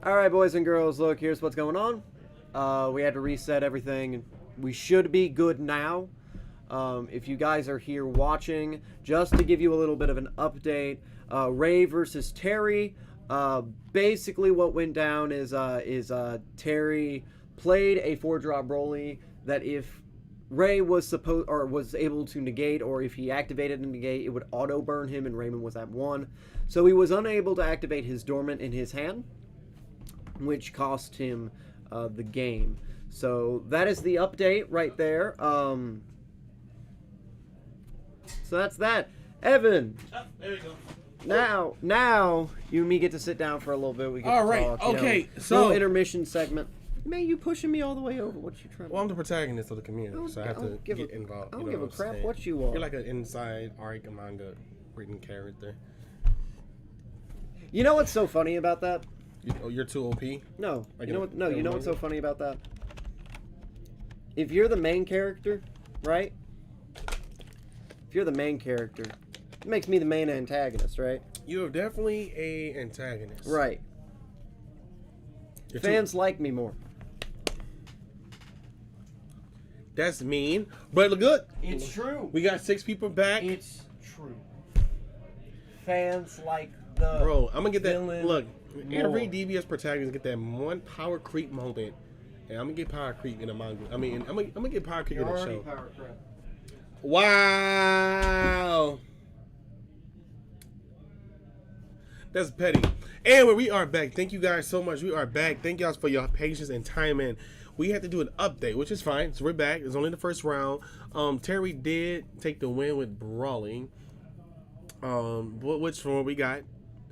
Alright, boys and girls, look, here's what's going on. We had to reset everything. We should be good now. If you guys are here watching, just to give you a little bit of an update, Ray versus Terry. Basically, what went down is Terry played a 4-drop Broly that if Ray was able to negate, or if he activated a negate, it would auto burn him, and Raymond was at 1. So he was unable to activate his dormant in his hand, which cost him the game. So that is the update right there. So that's that. Evan. Oh, there we go. Now you and me get to sit down for a little bit. We get All to right. talk, Okay. So So intermission segment. Man, you pushing me all the way over. What you trying? well, I'm the protagonist of the community, so I have to get involved. I don't you know give a what I'm crap saying? what you are. You're like an inside arc manga written character. You know what's so funny about that? You're too OP. No. Like You know a- what? No. like a You know what's so manga? funny about that? If you're the main character, right? If you're the main character, it makes me the main antagonist, right? You are definitely a antagonist. Right. You're Fans like me more. That's mean, but look good. It's true. We got 6 people back. It's true. Fans like the Bro, I'm gonna get that. villain Look, every more. DBS protagonist get that one power creep moment, and I'm gonna get power creep in a manga. I mean, I'm gonna get power creep in a show. power crap. Wow, that's petty. And we are back. Thank you guys so much. We are back. Thank y'all for your patience and time. And we had to do an update, which is fine. So we're back. It's only the first round. Terry did take the win with brawling. Which one we got?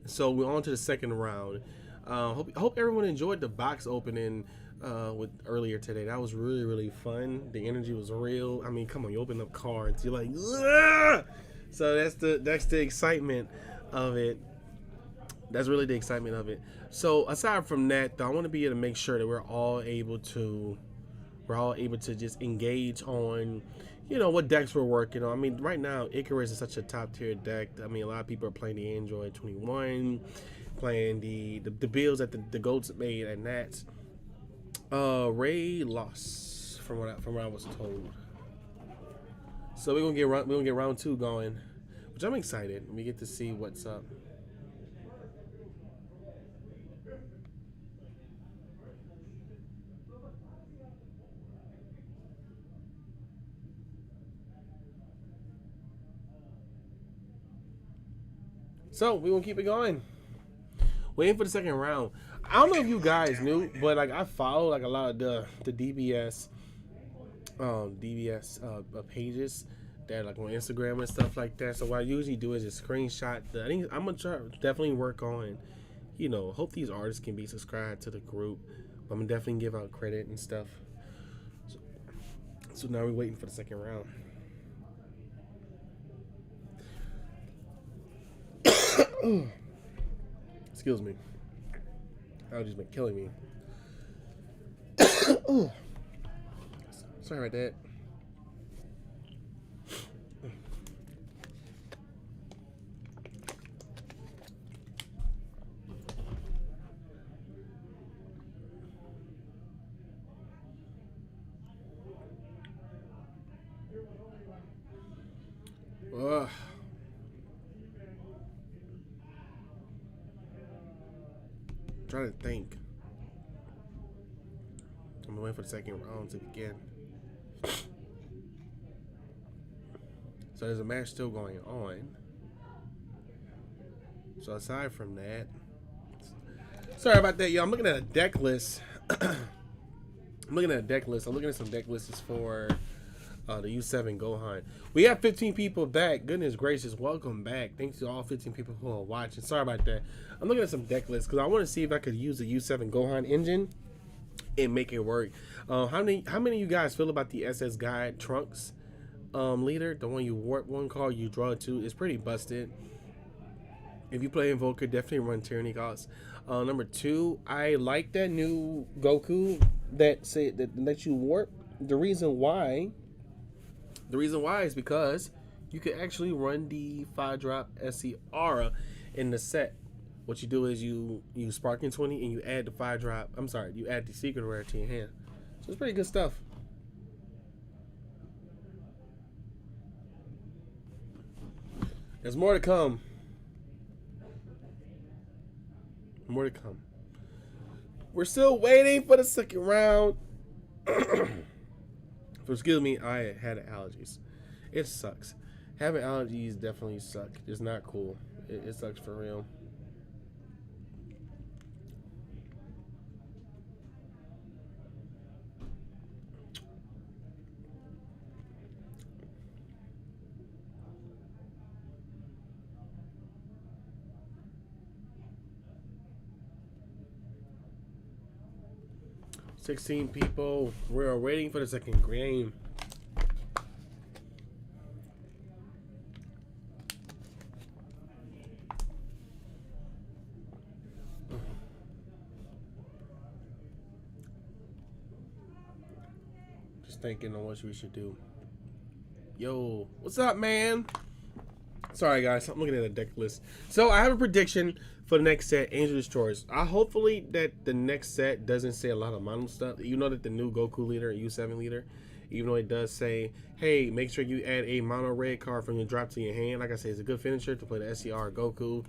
So we're on to the second round. Hope everyone enjoyed the box opening with earlier today. That was really fun. The energy was real. I mean, come on, you open up cards, you're like, ugh! So that's the excitement of it. That's really the excitement of it. So aside from that, though, I want to be able to make sure that we're all able to just engage on, you know, what decks we're working on. I mean, right now, Icarus is such a top tier deck. I mean, a lot of people are playing the Android 21, playing the builds that the GOATs made and Nats. Ray lost from what I was told. So we're gonna get round 2 going, which I'm excited. We get to see what's up. So we're gonna keep it going. Waiting for the second round. I don't know if you guys knew, but like I follow like a lot of the DBS pages that like on Instagram and stuff like that. So what I usually do is just screenshot I think I'm gonna try definitely work on, you know, hope these artists can be subscribed to the group. I'm gonna definitely give out credit and stuff. So now we're waiting for the second round. Excuse me. Allergies been killing me. Sorry about that. Ugh. Trying to think. I'm gonna wait for the second round to begin. So there's a match still going on. So aside from that, sorry about that, y'all. I'm looking at a deck list. I'm looking at some deck lists for the U7 Gohan. We have 15 people back. Goodness gracious, welcome back. Thanks to all 15 people who are watching. Sorry about that. I'm looking at some deck lists because I want to see if I could use the U7 Gohan engine and make it work. How many of you guys feel about the SS Guide Trunks leader? The one you warp one card, you draw 2. It's pretty busted. If you play Invoker, definitely run Tyranny Costs. Number 2, I like that new Goku that lets you warp. The reason why is because you can actually run the 5-drop SC Aura in the set What you do is you Sparking 20 and you add the 5-drop. I'm sorry, you add the secret rare to your hand. So it's pretty good stuff. There's more to come. More to come. We're still waiting for the second round. Excuse me, I had allergies. It sucks. Having allergies definitely suck. It's not cool. It sucks for real. $16 people. We're waiting for the second game. Just thinking on what we should do. Yo, what's up, man? Sorry, guys. I'm looking at the deck list. So I have a prediction for the next set, Angel Destroyers. Hopefully that the next set doesn't say a lot of mono stuff. You know that the new Goku leader, U7 leader, even though it does say, hey, make sure you add a mono red card from your drop to your hand. Like I said, it's a good finisher to play the SCR Goku.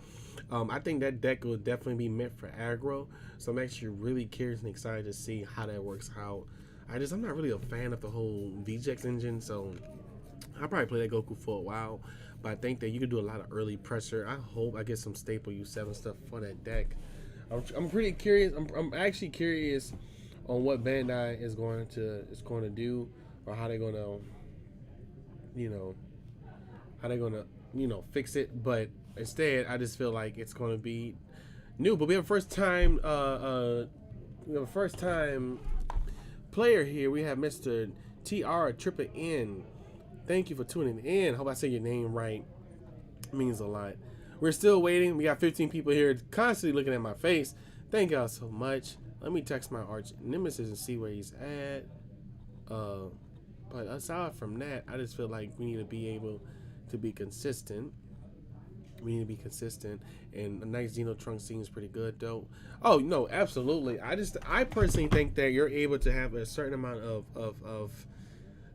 I think that deck will definitely be meant for aggro. So I'm actually really curious and excited to see how that works out. I'm not really a fan of the whole VJX engine, so I'll probably play that Goku for a while. But I think that you can do a lot of early pressure. I hope I get some staple U7 stuff for that deck. I'm pretty curious. I'm actually curious on what Bandai is going to do, or how they're gonna, fix it. But instead, I just feel like it's going to be new. But we have a first time player here. We have Mr. TR Triple N. Thank you for tuning in. Hope I say your name right. It means a lot. We're still waiting. We got 15 people here constantly looking at my face. Thank y'all so much. Let me text my arch nemesis and see where he's at. But aside from that, I just feel like we need to be able to be consistent. We need to be consistent. And a nice Xeno Trunk seems pretty good, though. Oh, no, absolutely. I personally think that you're able to have a certain amount of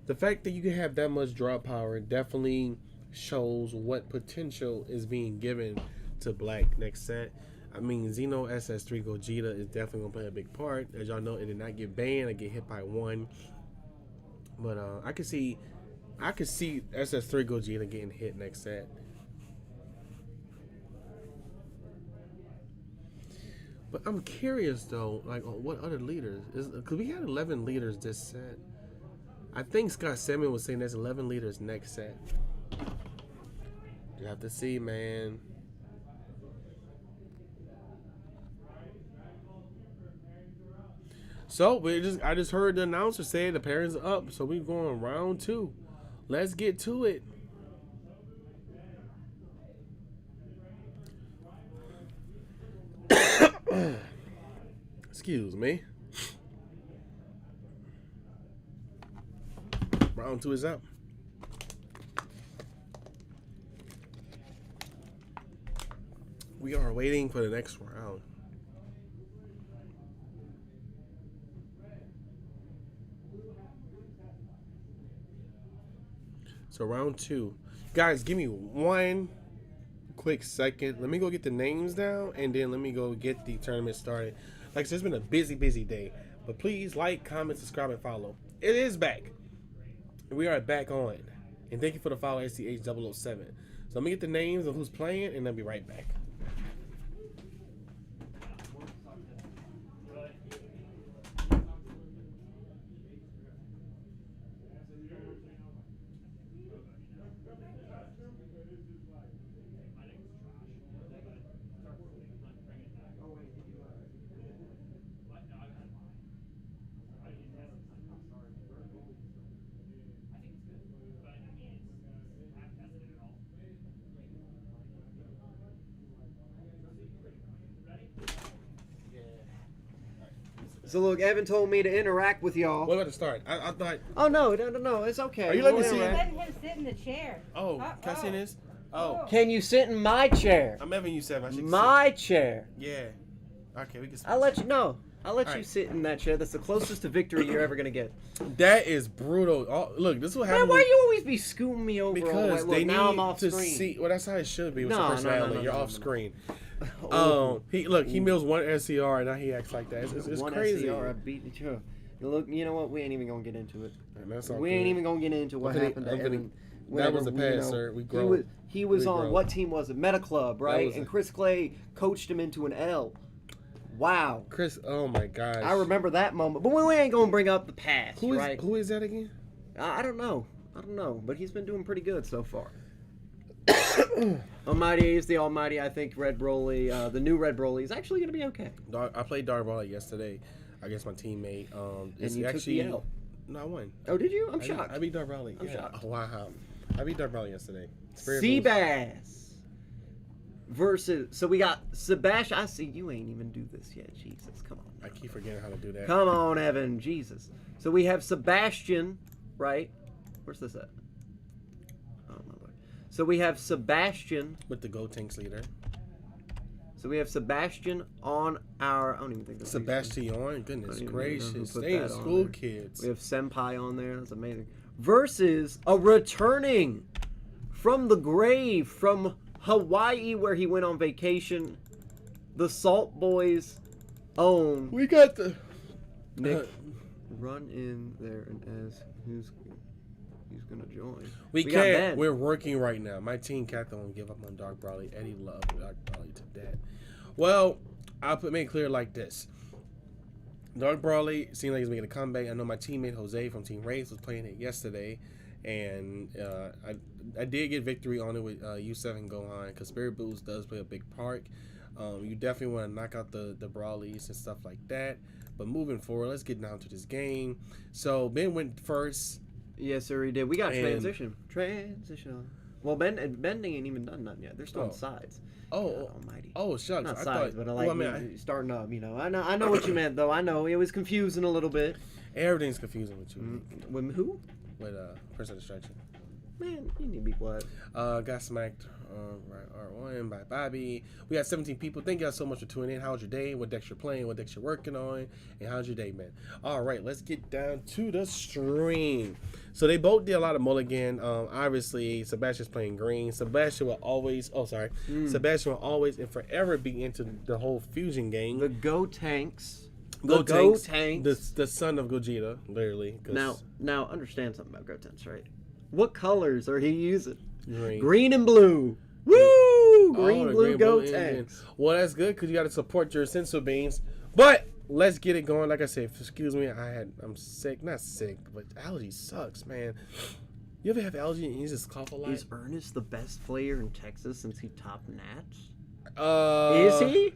the fact that you can have that much draw power definitely shows what potential is being given to Black next set. I mean, Xeno SS3 Gogeta is definitely going to play a big part. As y'all know, it did not get banned. I get hit by 1. But I could see SS3 Gogeta getting hit next set. But I'm curious, though, like, on what other leaders. Because we had 11 leaders this set. I think Scott Salmon was saying there's 11 leaders next set. You have to see, man. So I just heard the announcer say the parents are up, so we're going round 2. Let's get to it. Excuse me. Round 2 is up. We are waiting for the next round. So round 2. Guys, give me one quick second. Let me go get the names down, and then let me go get the tournament started. Like I said, it's been a busy day. But please like, comment, subscribe, and follow. It is back. We are back on. And thank you for the follow, SCH007. So let me get the names of who's playing, and I'll be right back. So look, Evan told me to interact with y'all. What about to start? I thought. Oh no, it's okay. Are you letting me see Let him sit in the chair. Oh, can I see this? Oh, Can you sit in my chair? I'm having you 7. I should My chair. sit. Yeah. Okay, we can. I'll let you know. I'll let All you right. sit in that chair. That's the closest to victory you're ever gonna get. That is brutal. Oh, look, this is what Man, happens. why you always be scooting me over? all the way? Because Look, they now I'm need off to screen. see. Well, that's how it should be with No, your no, personality. no, You're no, off no. screen. Oh. He mills one SCR and now he acts like that. It's One crazy. SCR, I beat the show. Look, you know what? We ain't even gonna get into it. And that's all We good. ain't even gonna get into what I'm finna- happened to I'm finna- Evan. that was whenever the we, past, sir. We grown. He was We on grown. what team was it? Meta Club, right? was And it. Chris Clay coached him into an L. Wow. Chris, oh my gosh. I remember that moment. But we ain't gonna bring up the past, Who is right? who is that again? I don't know. But he's been doing pretty good so far. Almighty is the Almighty. I think Red Broly, the new Red Broly, is actually gonna be okay. I played Dark Ball yesterday against my teammate. It's you took actually the L. No, I won. Oh, did you? I'm I shocked. beat Dark Ball. I'm Yeah. shocked. Oh, wow. I beat Dark Ball yesterday. Spirit Boost. Seabass versus. So we got Sebastian. I see you ain't even do this yet. Jesus, come on. I keep forgetting how to do that. Come on, Evan. Jesus. So we have Sebastian, right? Where's this at? Oh my lord. So we have Sebastian. With the Go Tanks leader. So we have Sebastian on our. I don't even think this. Sebastian, goodness I don't even know who gracious. put Stay in that on school, there. kids. We have Senpai on there. That's amazing. Versus a returning from the grave from Hawaii where he went on vacation. The Salt Boys own We got the Nick. Run in there and ask who's gonna join. We got can't. Ben. We're working right now. My team captain won't give up on Dark Brawley. Eddie loved Dark Brawley to death. Well, I'll make it clear like this. Dark Brawley seemed like he's making a comeback. I know my teammate Jose from Team Race was playing it yesterday, and I did get victory on it with U7 Gohan because Spirit Boost does play a big part. You definitely want to knock out the Brawlies and stuff like that. But moving forward, let's get down to this game. So Ben went first. Yes, sir, he did. We got And- transition. Well, Ben ain't even done nothing yet. They're still on sides. Oh, God almighty. oh shucks! Not I sides, thought. but like well, I mean, starting up. You know, I know what you meant though. I know it was confusing a little bit. everything's confusing with you. With who? With Person Distraction. Man, you need to be quiet. Got smacked right R1 by Bobby. We got 17 people. Thank you guys so much for tuning in. How's your day? What decks you're playing? What decks you're working on? And how's your day, man? All right, let's get down to the stream. So they both did a lot of mulligan. Obviously, Sebastian's playing green. Sebastian will always. Oh, sorry. Sebastian will always and forever be into the whole fusion game. The Go Tanks. Go Go Tanks. Tanks. The son of Gogeta, literally. 'Cause Now understand something about Go Tanks, right? What colors are he using? green. Green and blue. Woo! Green, Oh, the blue, Go blue engine. Tanks. Well, that's good because you got to support your sensu beans. But let's get it going. Like I said, excuse me, I'm sick. Not sick, but allergy sucks, man. You ever have allergy and you just cough a lot? Is Ernest the best player in Texas since he topped Nats? Is Is he?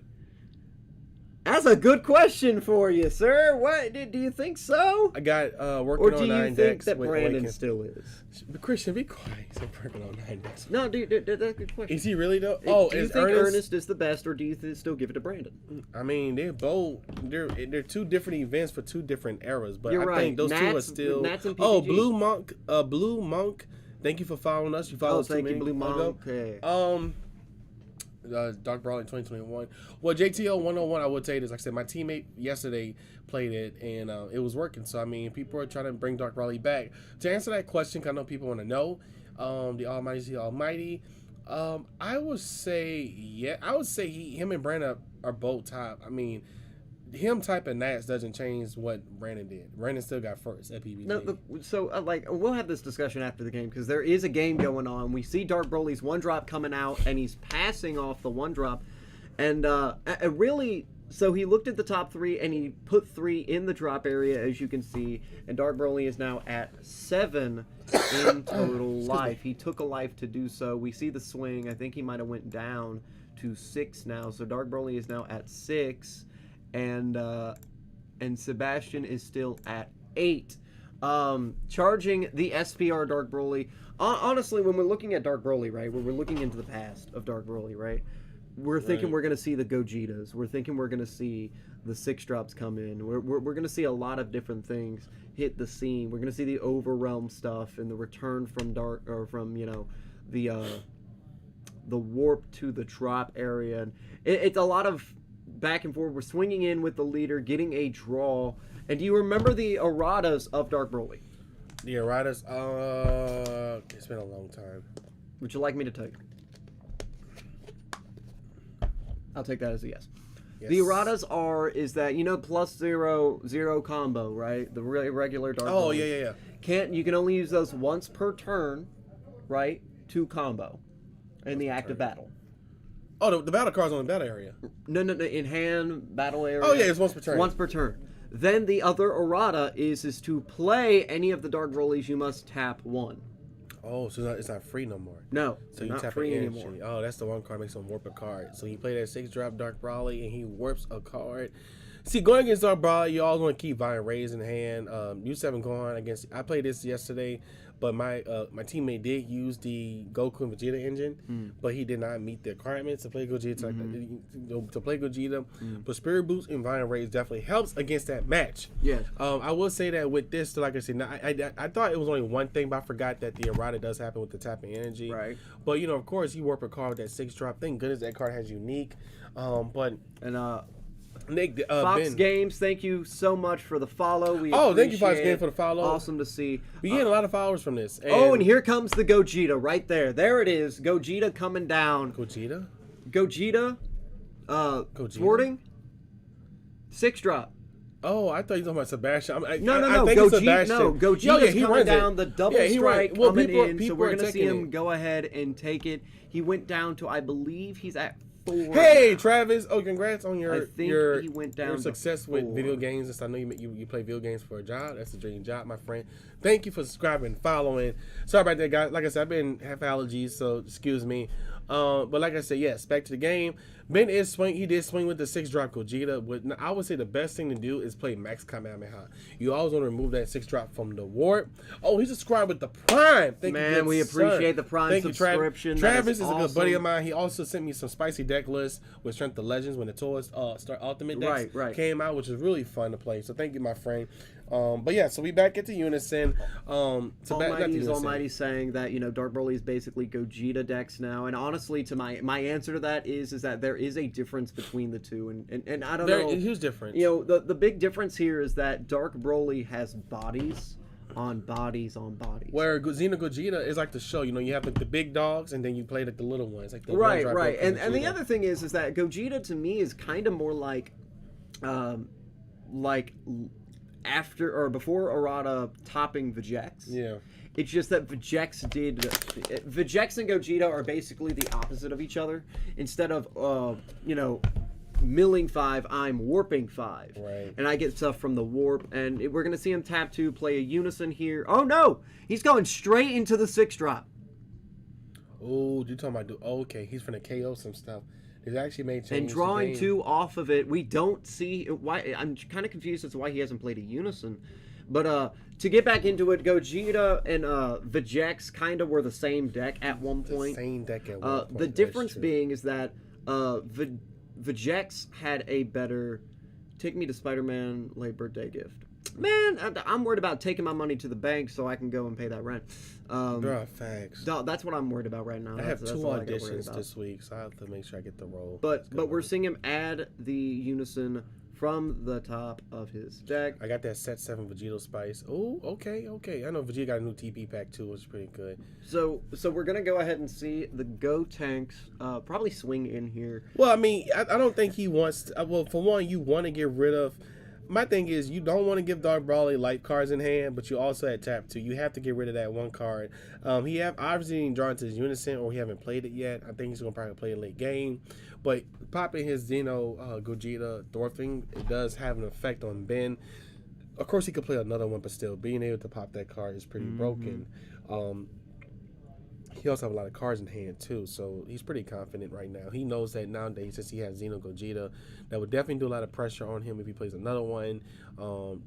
That's a good question for you, sir. What do you think so? I got working Or on do you 9 think decks. that with Brandon Awaken. still is? But Christian, be quiet. He's working on 9 decks. No, dude, that's a good question. Is he really though? Do Oh, you is think Ernest? Ernest is the best, or do you still give it to Brandon? I mean, they're both. They're two different events for two different eras. But You're I right. think those two are Nats- still. Nats and Oh, PPG. Blue Monk. Blue Monk. Thank you for following us. You followed Oh, us thank you, too Blue many ago. Monk. Okay. Dark Brawler in 2021. Well, JTL 101, I would tell you this. Like I said, my teammate yesterday played it, and it was working. So, I mean, people are trying to bring Dark Brawler back. To answer that question, 'cause I know people want to know, the Almighty is the Almighty. I would say, him and Brandon are both top. I mean, him typing Nats doesn't change what Brandon did. Brandon still got first at PBG. No, so we'll have this discussion after the game because there is a game going on. We see Dark Broly's one drop coming out, and he's passing off the one drop, and really. So he looked at the top 3 and he put 3 in the drop area, as you can see. And Dark Broly is now at 7 in total life. He took a life to do so. We see the swing. I think he might have went down to 6 now. So Dark Broly is now at 6, and Sebastian is still at 8. Charging the SPR Dark Broly. Honestly, when we're looking at Dark Broly, right, when we're looking into the past of Dark Broly, right, we're thinking we're going to see the Gogetas. We're thinking we're going to see the 6 drops come in. We're going to see a lot of different things hit the scene. We're going to see the Overrealm stuff and the return from Dark, or from, the the warp to the drop area. And it's a lot of back and forth. We're swinging in with the leader, getting a draw. And do you remember the erratas of Dark Broly? The erratas, it's been a long time. Would you like me to take? I'll take that as a yes. Yes. The erratas is that, you know, +0/0 combo, right? The regular Dark Oh, Broly. yeah. You can only use those once per turn, right? To combo in the active battle. Oh, the battle card's on the battle area. No. In hand, battle area. Oh, yeah, it's once per turn. Once per turn. Then the other errata is to play any of the Dark Brolys, you must tap 1. Oh, so it's not free no more. No, So you not tap free an anymore. energy. Oh, that's the one card makes him warp a card. So you play that 6-drop Dark Broly and he warps a card. See, going against Dark Broly, you always want to keep Vine Rays in hand. U7 going against. I played this yesterday, but my teammate did use the Goku and Vegeta engine, but he did not meet the requirements to play Gogeta. To play Gogeta, but Spirit Boost and Vine Rays definitely helps against that match. Yes. I will say that with this, like I said, now, I thought it was only one thing, but I forgot that the errata does happen with the tapping energy. Right. But of course, you warp a card with that 6-drop. Thank goodness that card has unique. But Nick, Fox Ben. Games, thank you so much for the follow. Thank you, Fox appreciate Games, it. for the follow. Awesome to see. We getting a lot of followers from this. And here comes the Gogeta right there. There it is. Gogeta coming down. Gogeta? Gogeta. Thwarting. 6-drop. Oh, I thought you were talking about Sebastian. No. think it's Sebastian. Gogeta's coming down. The double strike Well, coming people in. So we're are going to see taking him it. go ahead and take it. He went down to, I believe he's at 4. Hey, Travis! Oh, congrats on I think he went down your to success with 4. video games. I know you play video games for a job. That's a dream job, my friend. Thank you for subscribing, following. Sorry about that, guys. Like I said, I've been have allergies, so excuse me. But like I said, yes, back to the game. Ben is swing. He did swing with the 6-drop Gogeta. But I would say the best thing to do is play Max Kamehameha. You always want to remove that 6-drop from the warp. Oh, he's subscribed with the Prime. Thank you, Man, good we appreciate sir. the Prime Thank you, subscription. Travis is a good awesome. buddy of mine. He also sent me some spicy deck lists with Strength of Legends when the Toys Star Ultimate decks came out, which is really fun to play. So thank you, my friend. But yeah, so we back into Unison. Almighty's saying that, you know, Dark Broly is basically Gogeta decks now, and honestly, to my answer to that is that there is a difference between the two, and I don't know. Huge difference. You know, the big difference here is that Dark Broly has bodies on bodies on bodies. Where Xeno Gogeta is like the show. You know, you have like the big dogs, and then you play like the little ones, like the right. And the other thing is that Gogeta to me is kind of more like after or before errata topping Vegex. Yeah. It's just that Vegex and Gogeta are basically the opposite of each other. Instead of milling 5, I'm warping 5. Right. And I get stuff from the warp, and we're gonna see him tap 2, play a Unison here. Oh no! He's going straight into the 6-drop. Oh, you talking about? Okay, he's finna KO some stuff. He's actually made changes. And drawing 2 off of it, we don't see why. I'm kind of confused as to why he hasn't played a Unison. But to get back into it, Gogeta and Vegex kind of were the same deck at one point. The same deck at one point. The difference being is that Vegex had a better Take Me to Spider-Man late birthday gift. Man, I'm worried about taking my money to the bank so I can go and pay that rent. Bro, facts. That's what I'm worried about right now. I have that's 2 all I get worried auditions about. this week, so I have to make sure I get the role. But we're seeing him add the Unison from the top of his deck. I got that set 7 Vegeta Spice. Oh, okay. I know Vegeta got a new TP pack too, which is pretty good. So we're gonna go ahead and see the Go Tanks probably swing in here. Well, I mean, I don't think he wants to, well, for one, you want to get rid of. My thing is, you don't want to give Dark Broly light cards in hand, but you also at tap 2. You have to get rid of that 1 card. He obviously drawn to his Unison, or he haven't played it yet. I think he's gonna probably play a late game. But popping his Xeno Gogeta dwarfing, it does have an effect on Ben. Of course, he could play another one, but still, being able to pop that card is pretty broken. He also have a lot of cards in hand too, so he's pretty confident right now. He knows that nowadays, since he has Xeno Gogeta, that would definitely do a lot of pressure on him if he plays another one.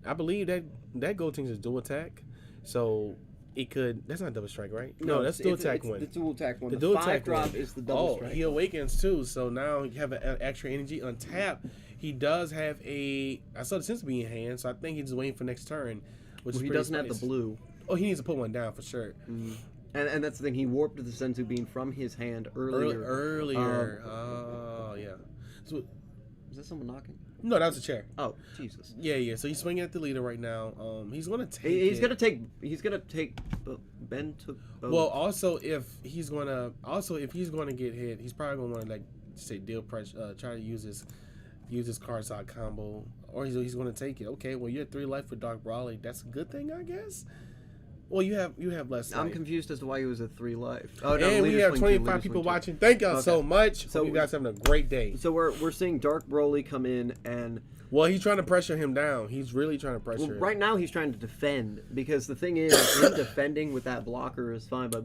I believe that Gotenks is dual attack, so it could. That's not double strike, right? No, that's dual attack one. The dual attack one. The The dual 5 attack drop one. is the double strike. He awakens too, so now you have an extra energy on tap. He does have I saw the sense be in hand, so I think he's just waiting for next turn. Which is he pretty doesn't have nice. the blue. Oh, he needs to put one down for sure. And that's the thing. He warped the Senzu bean from his hand earlier. Earlier. Oh, yeah. So, Is that someone knocking? no, that was a chair. Oh, Jesus. Yeah. So he's swinging at the leader right now. He's gonna take. He's gonna take. He's gonna take. Ben took. Both. Well, also if he's gonna get hit, he's probably gonna want to like say deal pressure. Try to use his card side combo, or he's gonna take it. Okay, well you're at 3 life for Dark Brawley. That's a good thing, I guess. Well, you have less. I'm life. confused as to why he was at 3 life. Oh no, And we have swing 25 people watching. Thank y'all so much. So Hope you guys having a great day. So we're seeing Dark Broly come in and. Well, he's trying to pressure him down. He's really trying to pressure him. Right now he's trying to defend because the thing is, him defending with that blocker is fine, but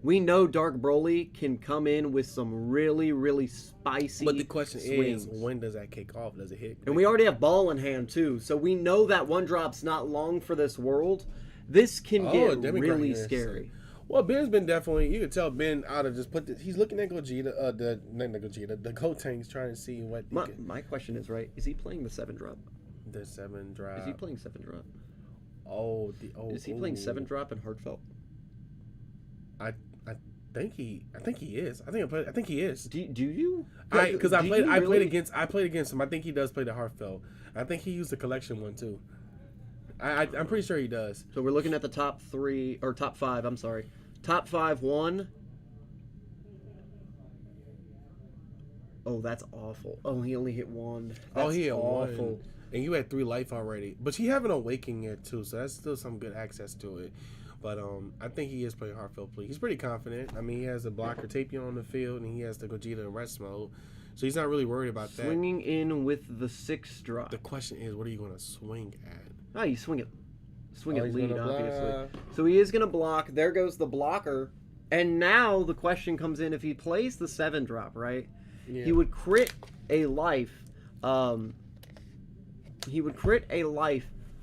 we know Dark Broly can come in with some really, really spicy. But the question swings. is, when does that kick off? Does it hit? And we already have ball in hand too, so we know that one drop's not long for this world. This can get really scary. Well, Ben's been definitely. You can tell Ben out of just he's looking at Gogeta. The Gotenks, trying to see what. My question is, right? Is he playing the 7 drop? The 7 drop. Is he playing 7 drop? Is he playing 7 drop and Heartfelt? I think he is. I think he is. Do you? Because I played against him. I think he does play the Heartfelt. I think he used the collection one too. I'm pretty sure he does. So we're looking at the top 5. I'm sorry, top 5 1. Oh, that's awful. Oh, he only hit 1. That's he hit awful. 1. And you had 3 life already, but you have an awakening yet too, so that's still some good access to it. But I think he is playing Heartfelt Plea. He's pretty confident. I mean, he has a blocker Tapion on the field, and he has the Gogeta in rest mode, so he's not really worried about that. Swinging in with the 6 drop. The question is, what are you going to swing at? Oh, you swing it. Swing it lead, obviously. Block. So he is going to block. There goes the blocker. And now the question comes in, if he plays the 7 drop, right? Yeah. He would crit a life.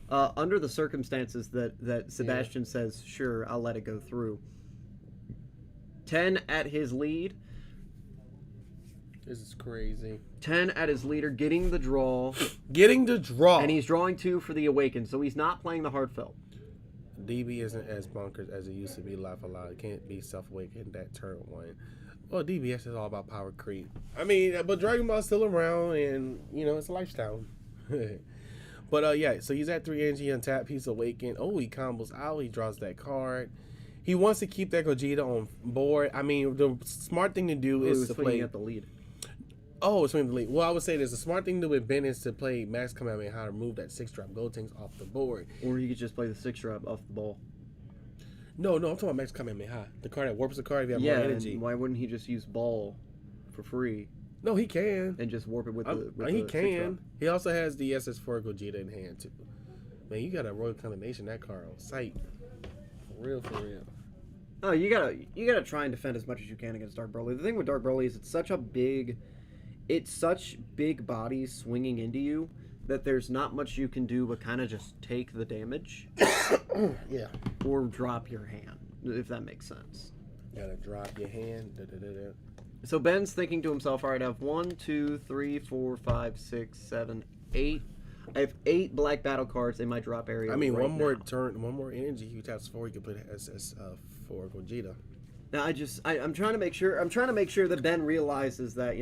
Under the circumstances that Sebastian says, sure, I'll let it go through. 10 at his lead. This is crazy. 10 at his leader, getting the draw. And he's drawing 2 for the Awaken, so he's not playing the Heartfelt. DB isn't as bonkers as it used to be. Laugh aloud. It can't be self-awakened that turn 1. Well, DBS is all about power creep. I mean, but Dragon Ball's still around, and, it's a lifestyle. But, yeah, so he's at 3 energy untap. He's awakened. Oh, he combos out. He draws that card. He wants to keep that Gogeta on board. I mean, the smart thing to do is to play at the lead. Oh, swing the lead. Well, I would say there's a smart thing to do with Ben is to play Max Kamehameha to remove that 6 drop Gotenks off the board. Or you could just play the 6 drop off the ball. No, I'm talking about Max Kamehameha. The card that warps the card if you have more energy. And why wouldn't he just use ball for free? No, he can. And just warp it with the he 6 can. drop. He also has the SS4 Gogeta in hand too. Man, you got a Royal Condemnation that card on sight. For real. Oh, you gotta try and defend as much as you can against Dark Broly. The thing with Dark Broly is it's such big bodies swinging into you that there's not much you can do but kind of just take the damage. Yeah. Or drop your hand, if that makes sense. Gotta drop your hand. So Ben's thinking to himself, all right, I have 1, 2, 3, 4, 5, 6, 7, 8. I have 8 black battle cards in my drop area. I mean, right one more now. turn, one more energy. He taps 4. He can put SS for Gogeta. Now I'm trying to make sure that Ben realizes that,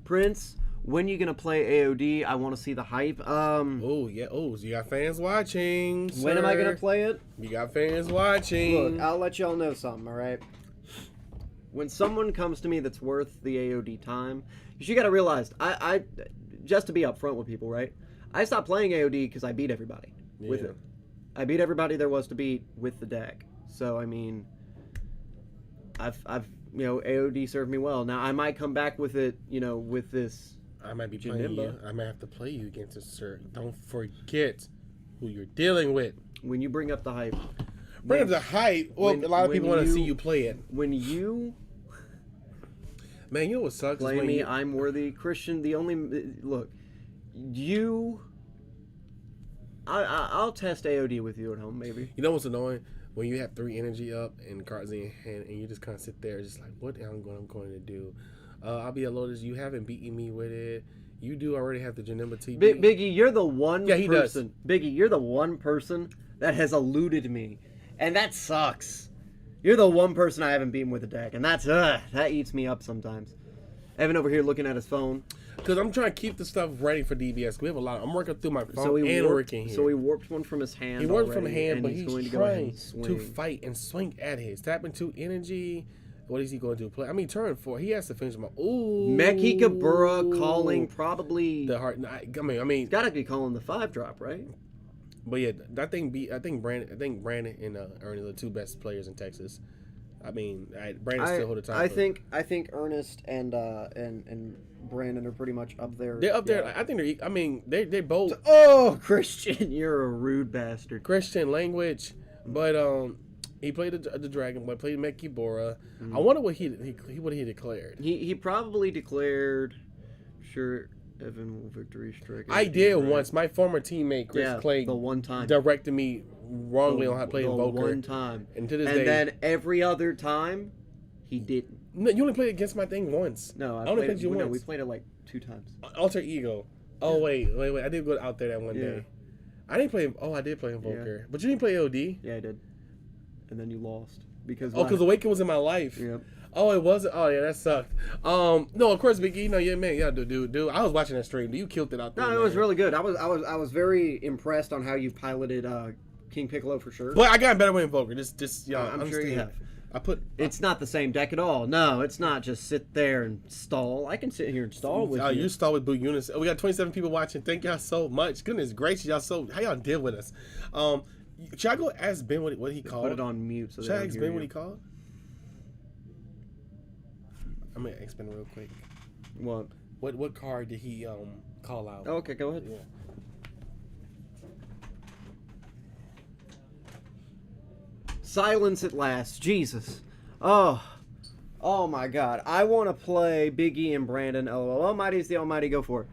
Prince, when you gonna play AOD? I want to see the hype. Oh yeah. Oh, so you got fans watching. Sir. When am I gonna play it? You got fans watching. Look, I'll let y'all know something. All right. When someone comes to me that's worth the AOD time, you gotta realize, I just to be upfront with people, right? I stopped playing AOD because I beat everybody with it. I beat everybody there was to beat with the deck. So I mean, I've AOD served me well. Now I might come back with it, with this. I might be playing you. I might have to play you against this, sir. Don't forget who you're dealing with. When you bring up the hype. Bring up the hype. Well, a lot of people want to see you play it. When you. Man, you know what sucks? Play me, I'm worthy. Christian, the only. Look. I'll test AOD with you at home, maybe. You know what's annoying? When you have 3 energy up and cards in your hand, and you just kind of sit there, just like, what am I'm going to do? I'll be a Lotus. You haven't beaten me with it. You do already have the Janemba TB. Biggie, you're the one person. Biggie, you're the one person that has eluded me And that sucks. You're the one person I haven't beaten with a deck, and that eats me up sometimes. Evan over here looking at his phone. Because I'm trying to keep the stuff ready for DBS. We have a lot. I'm working through my phone So he and warped, working here. So he warped one from his hand. He warped from already, hand, and but he's going to go ahead trying and swing. to fight and swing at his. Tap into energy. What is he going to do? Play? I mean, turn 4. He has to finish my. Ooh. Mechikabura calling probably. The heart. I mean, He's got to be calling the 5-drop, right? But yeah, I think Brandon and Ernie are the 2 best players in Texas. I mean, Brandon still hold the title. I think Ernest and Brandon are pretty much up there. They're up there. I think they're. I mean, they both. Oh, Christian, you're a rude bastard. Christian language, but he played the Dragon Boy, played Mechikabura. I wonder what he declared. He probably declared, sure, Evan will victory strike. I did once. My former teammate Chris Clay the one time directed me wrongly on how to play Invoker. One time, and to this day, then every other time, he didn't. No, you only played against my thing once. No, I only played you once. No, we played it like 2 times. Alter Ego. Oh wait. I did go out there that one day. I didn't play. Oh, I did play Invoker, but you didn't play OD. Yeah, I did. And then you lost because. Because Awaken was in my life. Yep. Oh, it wasn't. Oh, yeah, that sucked. No, of course, Biggie. Dude. I was watching that stream. You killed it out there. No, it was really good. I was very impressed on how you piloted King Piccolo for sure. But I got better with Invoker. I'm sure you have. It's not the same deck at all. No, it's not. Just sit there and stall. I can sit here and stall with you. You stall with Boo Eunice. We got 27 people watching. Thank y'all so much. Goodness gracious, how y'all deal with us? Should I go ask Ben what he called? Put it on mute. So should I ask Ben what he called? I'm gonna ask Ben real quick. What card did he call out? Oh, okay, go ahead. Yeah. Silence at last. Jesus. Oh my God. I want to play Biggie and Brandon. LOL. Almighty is the Almighty. Go for it.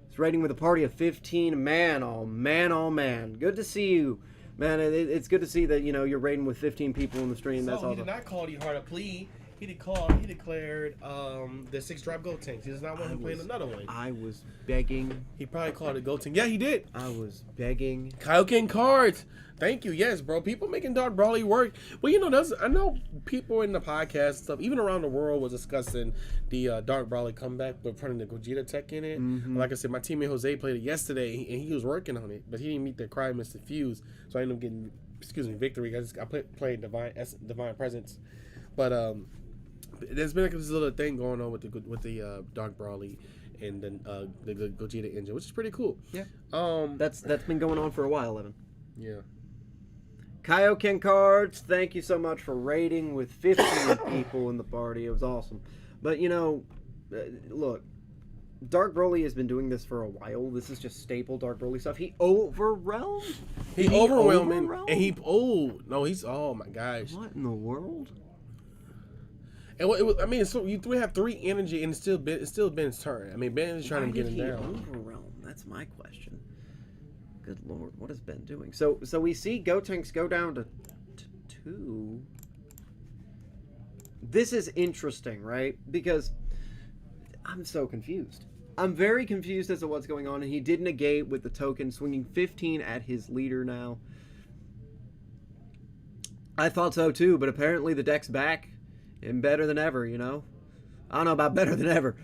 It's rating with a party of 15. Man, oh man. Good to see you. Man, it's good to see that, you're raiding with 15 people in the stream. That's awesome. He did not call the heart a plea. He declared the 6-drop gold tank. He does not want him playing another one. I was begging. He probably called it gold tank. Yeah, he did. I was begging. Kaioken cards. Thank you. Yes, bro. People making Dark Brawly work. Well, I know people in the podcast and stuff, even around the world, was discussing the Dark Brawly comeback, but putting the Gogeta tech in it. Mm-hmm. Like I said, my teammate Jose played it yesterday, and he was working on it, but he didn't meet the requirements to fuse, so I ended up getting, victory. I played Divine Presence, but there's been like this little thing going on with the Dark Brawly and then the Gogeta engine, which is pretty cool. Yeah. That's been going on for a while, Evan. Yeah. Kaioken cards, thank you so much for raiding with 15 people in the party. It was awesome. But, look, Dark Broly has been doing this for a while. This is just staple Dark Broly stuff. He overwhelmed? He overwhelmed. And he's, oh my gosh. What in the world? And so you have 3 energy, and it's still Ben's turn. I mean, Ben is trying to get him down. Overwhelm? That's my question. Good Lord, what has Ben doing? So we see Gotenks go down to 2. This is interesting, right? Because I'm so confused. I'm very confused as to what's going on, and he did negate with the token, swinging 15 at his leader now. I thought so too, but apparently the deck's back and better than ever, I don't know about better than ever.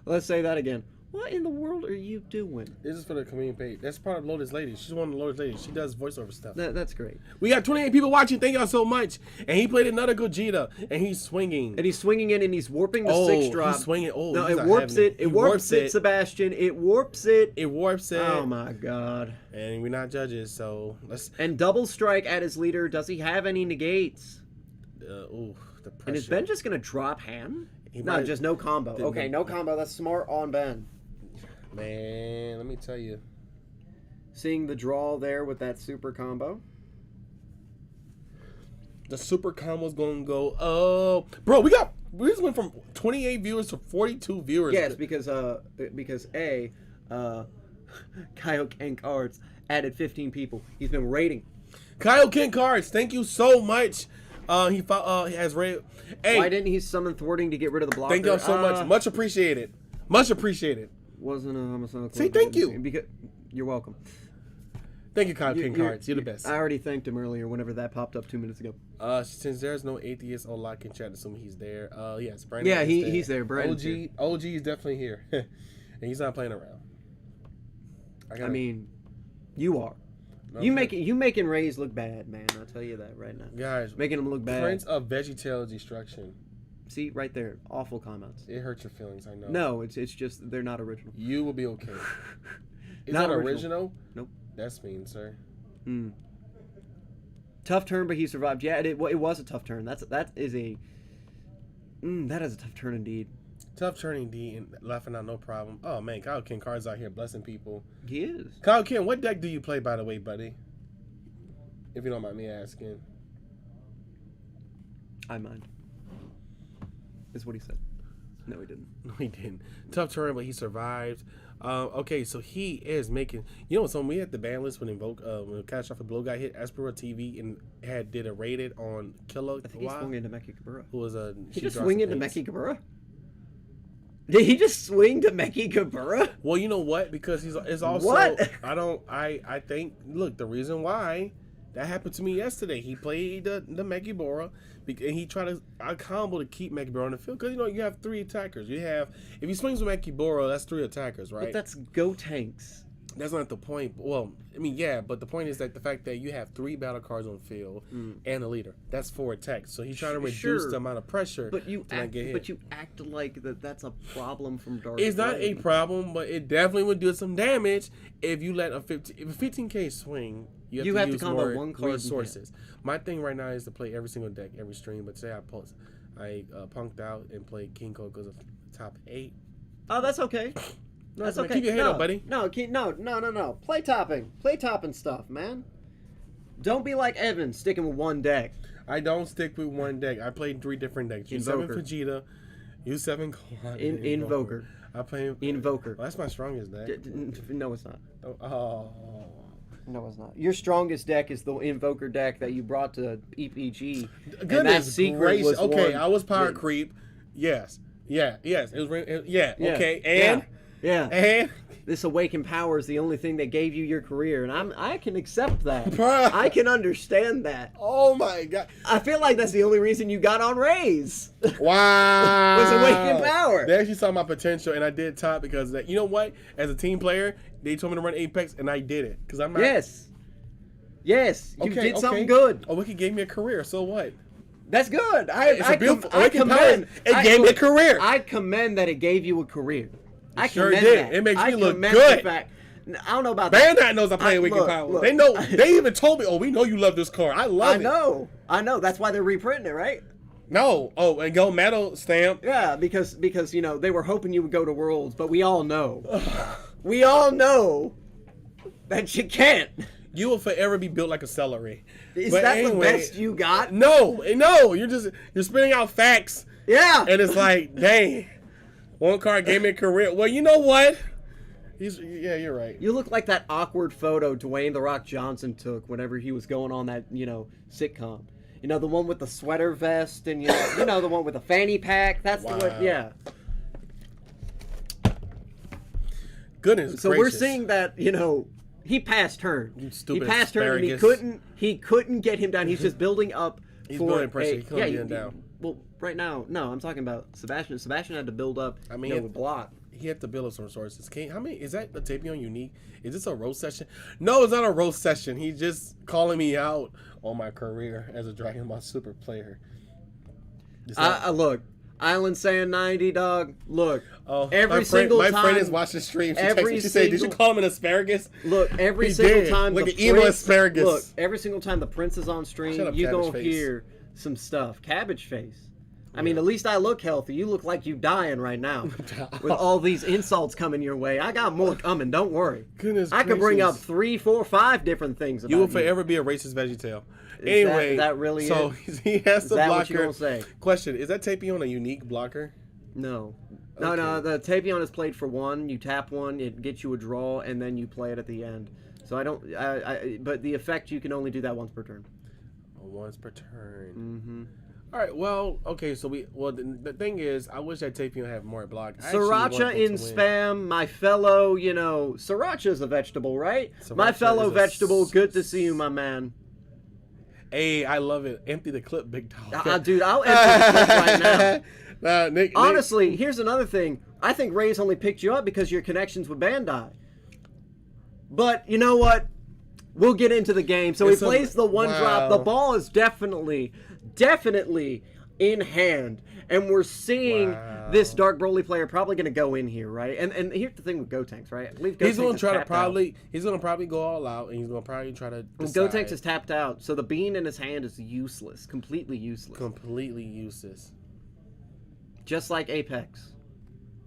Let's say that again. What in the world are you doing? This is for the community page. That's part of Lotus Lady. She's one of the Lotus Ladies. She does voiceover stuff. That's great. We got 28 people watching. Thank y'all so much. And he played another Gogeta, and he's swinging. And he's swinging in, and he's warping the 6-drop. He's swinging. Oh, no, it warps it. It warps it, Sebastian. It warps it. It warps it. Oh, my God. And we're not judges, so let's... And double strike at his leader. Does he have any negates? The pressure. And is Ben just going to drop hand? No, just no combo. Okay, no combo. That's smart on Ben. Man, let me tell you. Seeing the draw there with that super combo. The super combo's going to go. Oh, bro, we just went from 28 viewers to 42 viewers. Yes, because Kaioken cards added 15 people. He's been rating. Kaioken cards, thank you so much. He has rated. Hey, why didn't he summon thwarting to get rid of the blocker? Thank y'all so much. Much appreciated. Much appreciated. Wasn't a homicide. Say thank you. Because you're welcome. Thank you, Kyle King Cards. You're the best. I already thanked him earlier whenever that popped up 2 minutes ago. Since there's no atheist on lock in chat, assuming he's there. Yes, Brandon. Yeah, is he's there. Brandon's here. OG is definitely here, and he's not playing around. I mean, you are. You making Rays look bad, man. I'll tell you that right now. Guys, Making them look bad. Prince of VeggieTale Destruction. See, right there. Awful comments. It hurts your feelings, I know. No, it's just they're not original. You will be okay. Is Not that original. original? Nope. That's mean, sir. Tough turn, but he survived. Yeah, it was a tough turn. That is a tough turn indeed. Tough turn indeed, and laughing out no problem. Oh man, Kyle King Cards out here blessing people. He is. Kyle King, what deck do you play, by the way, buddy? If you don't mind me asking. I mind. Is what he said. No, he didn't. No, he didn't. Tough turn, but he survived. Okay, so he is making. You know, so we had the ban list when when Catastrophic Blow got hit. Aspera TV and did a rated on Killer. I think he swung into Meki Kabura. Who was a? He just swing into Meki Kabura? Did he just swing to Meki Kabura? Well, you know what? Because it's also. What? I think. Look, the reason why that happened to me yesterday. He played the Meki Bora, and he tried to combo to keep Meki Bora on the field because you have 3 attackers. If he swings with Meki Bora, that's 3 attackers, right? But that's Go Tanks. That's not the point. Well, I mean, yeah, but the point is that the fact that you have 3 battle cards on the field and a leader, that's 4 attacks. So he's trying to reduce the amount of pressure. But you act like that's a problem from Dark. It's not a problem, but it definitely would do some damage if you let if a 15K swing. You have to use combo more one card resources. My thing right now is to play every single deck, every stream. But today I punked out and played King Code because of top 8. Oh, that's okay. No, That's man, okay. keep your head up, buddy. No. Play topping stuff, man. Don't be like Evan, sticking with one deck. I don't stick with one deck. I played 3 different decks. U7 Vegeta, U7 Kalani, Invoker. I play Invoker. Well, that's my strongest deck. No, it's not. Oh. No, it's not. Your strongest deck is the Invoker deck that you brought to EPG. Goodness and that secret gracious. was Okay, one I was power creep. Yes. Yeah. Yes. It was. Okay. And. Yeah. And. This awakened power is the only thing that gave you your career, and I can accept that. Bruh. I can understand that. Oh my God. I feel like that's the only reason you got on Rays. Wow. Was awakened power. They actually saw my potential, and I did top because you know what? As a team player, they told me to run Apex, and I did it because I'm not. Yes. You did something good. Awaken gave me a career. So what? That's good. It's a beautiful Awaken power. It gave me a career. I commend that it gave you a career. I sure commend did. that. It makes me look commend good. the fact- I don't know about that. Bandai knows I play Awaken Power. Look. They know. They even told me, "Oh, we know you love this card. I love it." I know. That's why they're reprinting it, right? No. Oh, and go metal stamp. Yeah, because they were hoping you would go to Worlds, but we all know, that you can't. You will forever be built like a celery. Is that the best you got? No. You're spitting out facts. Yeah. And it's like, dang, one card gave me a career. Well, you know what? You're right. You look like that awkward photo Dwayne "The Rock" Johnson took whenever he was going on that, sitcom. The one with the sweater vest and, the one with the fanny pack. That's the one, yeah. Goodness So gracious. we're seeing that, he passed turn. You stupid He passed turn and he couldn't get him down. He's just building up He's for building pressure. He couldn't get him down. Well, right now, no, I'm talking about Sebastian. Sebastian had to build up, with block. He had to build up some resources. How many is that? The Tapion unique? Is this a roast session? No, it's not a roast session. He's just calling me out on my career as a Dragon Ball Super player. Look, Island saying 90, dog. Look, my friend is watching the stream. She texted me. She said, "Did you call him an asparagus?" Look, every single time like an emo asparagus. Look, every single time the Prince is on stream, you gonna hear some stuff. Cabbage face. I mean, at least I look healthy. You look like you dying right now with all these insults coming your way. I got more coming. Don't worry. Goodness I could bring up 3, 4, 5 different things. You will forever be a racist VeggieTale. Anyway, that really so is. He has the blocker. blocker. What you gonna say? Question: is that Tapion a unique blocker? No. Okay. No. The Tapion is played for 1. You tap 1, it gets you a draw, and then you play it at the end. So I don't. But the effect you can only do that once per turn. Once per turn. Mm-hmm. All right. Well, okay. So the thing is, I wish that Tapion had more block. I actually want Sriracha them in to win. spam, my fellow, Sriracha's a vegetable, right? My Sriracha fellow is a vegetable, good to see you, my man. Hey, I love it. Empty the clip, big dog. Dude, I'll empty the clip right now. Nick, Honestly, here's another thing. I think Ray's only picked you up because of your connections with Bandai. But you know what? We'll get into the game. So he plays the one drop. The ball is definitely in hand. And we're seeing this Dark Broly player probably going to go in here, right? And here's the thing with Gotenks, right? I believe Gotenks he's going to try to he's going to probably go all out, and he's going to probably try to decide. Gotenks is tapped out, so the bean in his hand is useless. Completely useless. Completely useless. Just like Apex.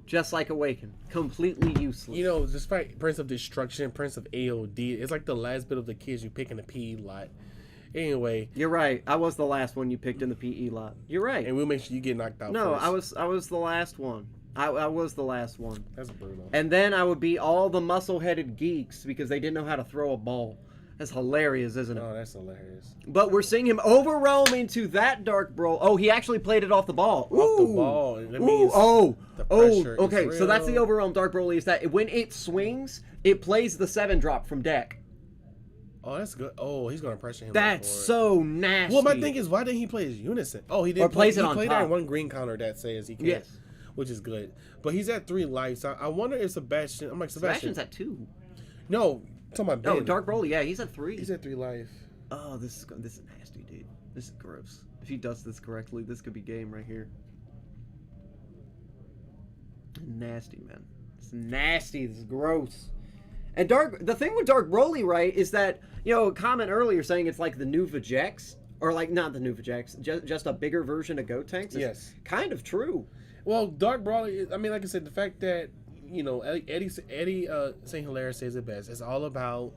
Just like Awaken. Completely useless. You know, despite Prince of Destruction, Prince of AOD, it's like the last bit of the kids you pick in the PE lot. Anyway. You're right. I was the last one you picked in the PE lot. You're right. And we'll make sure you get knocked out No, first. I was the last one. I was the last one. That's brutal. And then I would be all the muscle-headed geeks because they didn't know how to throw a ball. That's hilarious, isn't it? Oh, that's hilarious. But we're seeing him overroam into that Dark Bro. Oh, he actually played it off the ball. Off the ball. That means the pressure okay. is So that's the real. overroam Dark Broly is that when it swings, it plays the 7-drop from deck. Oh, that's good. Oh, he's going to pressure him. That's for it. so nasty. Well, my thing is, why didn't he play his Unison? Oh, he did. Or plays it he on played top. that one green counter that says he can. Yes. Which is good. But he's at 3 lives. I wonder if Sebastian. I'm like, Sebastian. Sebastian's at 2. No. Talking about Ben. No, Dark Broly, yeah, he's at 3. He's at 3 life. Oh, this is nasty, dude. This is gross. If he does this correctly, this could be game right here. Nasty, man. It's nasty. This is gross. And the thing with Dark Broly, right, is that, a comment earlier saying it's like the new Vegeks, or like, not the new Vegeks, just a bigger version of Gotenks. Yes. Kind of true. Well, Dark Broly, I mean, like I said, the fact that, Eddie St. Hilaire says it best. It's all about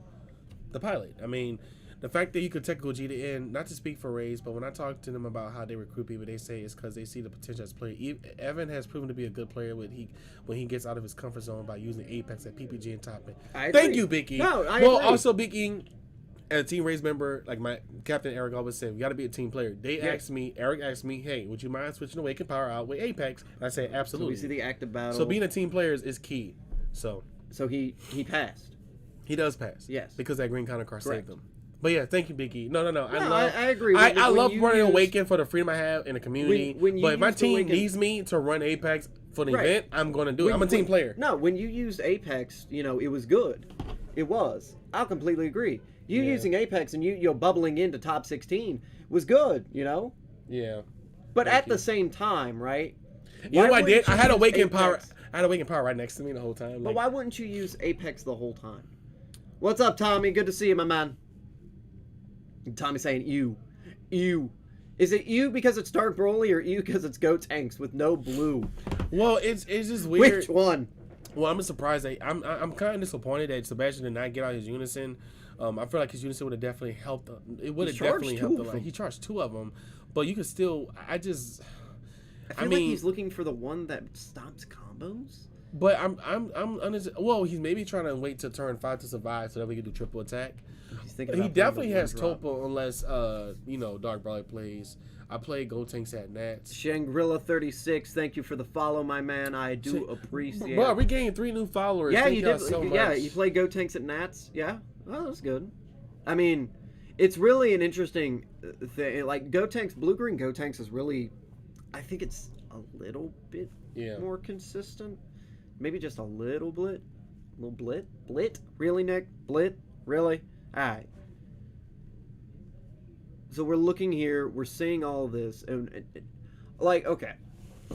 the pilot. I mean, the fact that you could take Gogeta in, not to speak for Rays, but when I talk to them about how they recruit people, they say it's because they see the potential as a player. Evan has proven to be a good player when he gets out of his comfort zone by using Apex at PPG and Top. Thank you, Bicky. No, I well, agree. also, Bicky, as a Team Rays member, like my captain Eric always said, we got to be a team player. Eric asked me, hey, would you mind switching Awaken Power out with Apex? And I said, absolutely. So we see the active battle. So being a team player is key. So he passed. He does pass. Yes. Because that green counter car Correct. saved him. But yeah, thank you, Biggie. No. I agree. I love running Awaken for the freedom I have in the community. When but if my used team Awaken- needs me to run Apex for the event, I'm going to do it. I'm a team player. No, when you used Apex, it was good. It was. I'll completely agree. You using Apex and you bubbling into top 16 was good, Yeah. But at the same time, right? You know what I did? wouldn't you I had use Awaken Power. Apex? I had Awaken Power right next to me the whole time. But why wouldn't you use Apex the whole time? What's up, Tommy? Good to see you, my man. Tommy saying ew. Is it ew because it's Dark Broly or ew because it's Gotenks with no blue? Well, it's just weird. Which one? Well, I'm surprised. I'm kind of disappointed that Sebastian did not get out his Unison. I feel like his Unison would have definitely helped. It would have definitely helped. He charged 2 of them, but you could still. I feel like he's looking for the one that stops combos. But well, he's maybe trying to wait to turn 5 to survive so that we can do triple attack. He definitely has Topo unless Dark Broly plays. I play Gotenks at Nats. Shangri-La 36, thank you for the follow, my man. I do appreciate it. Bro, we gained 3 new followers. Yeah, Thank you y'all did. so much. Yeah, you play Gotenks at Nats. Yeah, well, that's good. I mean, it's really an interesting thing. Like Gotenks, blue-green Gotenks is really, I think it's a little bit more consistent. Maybe just a little blit. Blit? Really, Nick? Blit? Really? Alright. So we're looking here. We're seeing all this. And okay.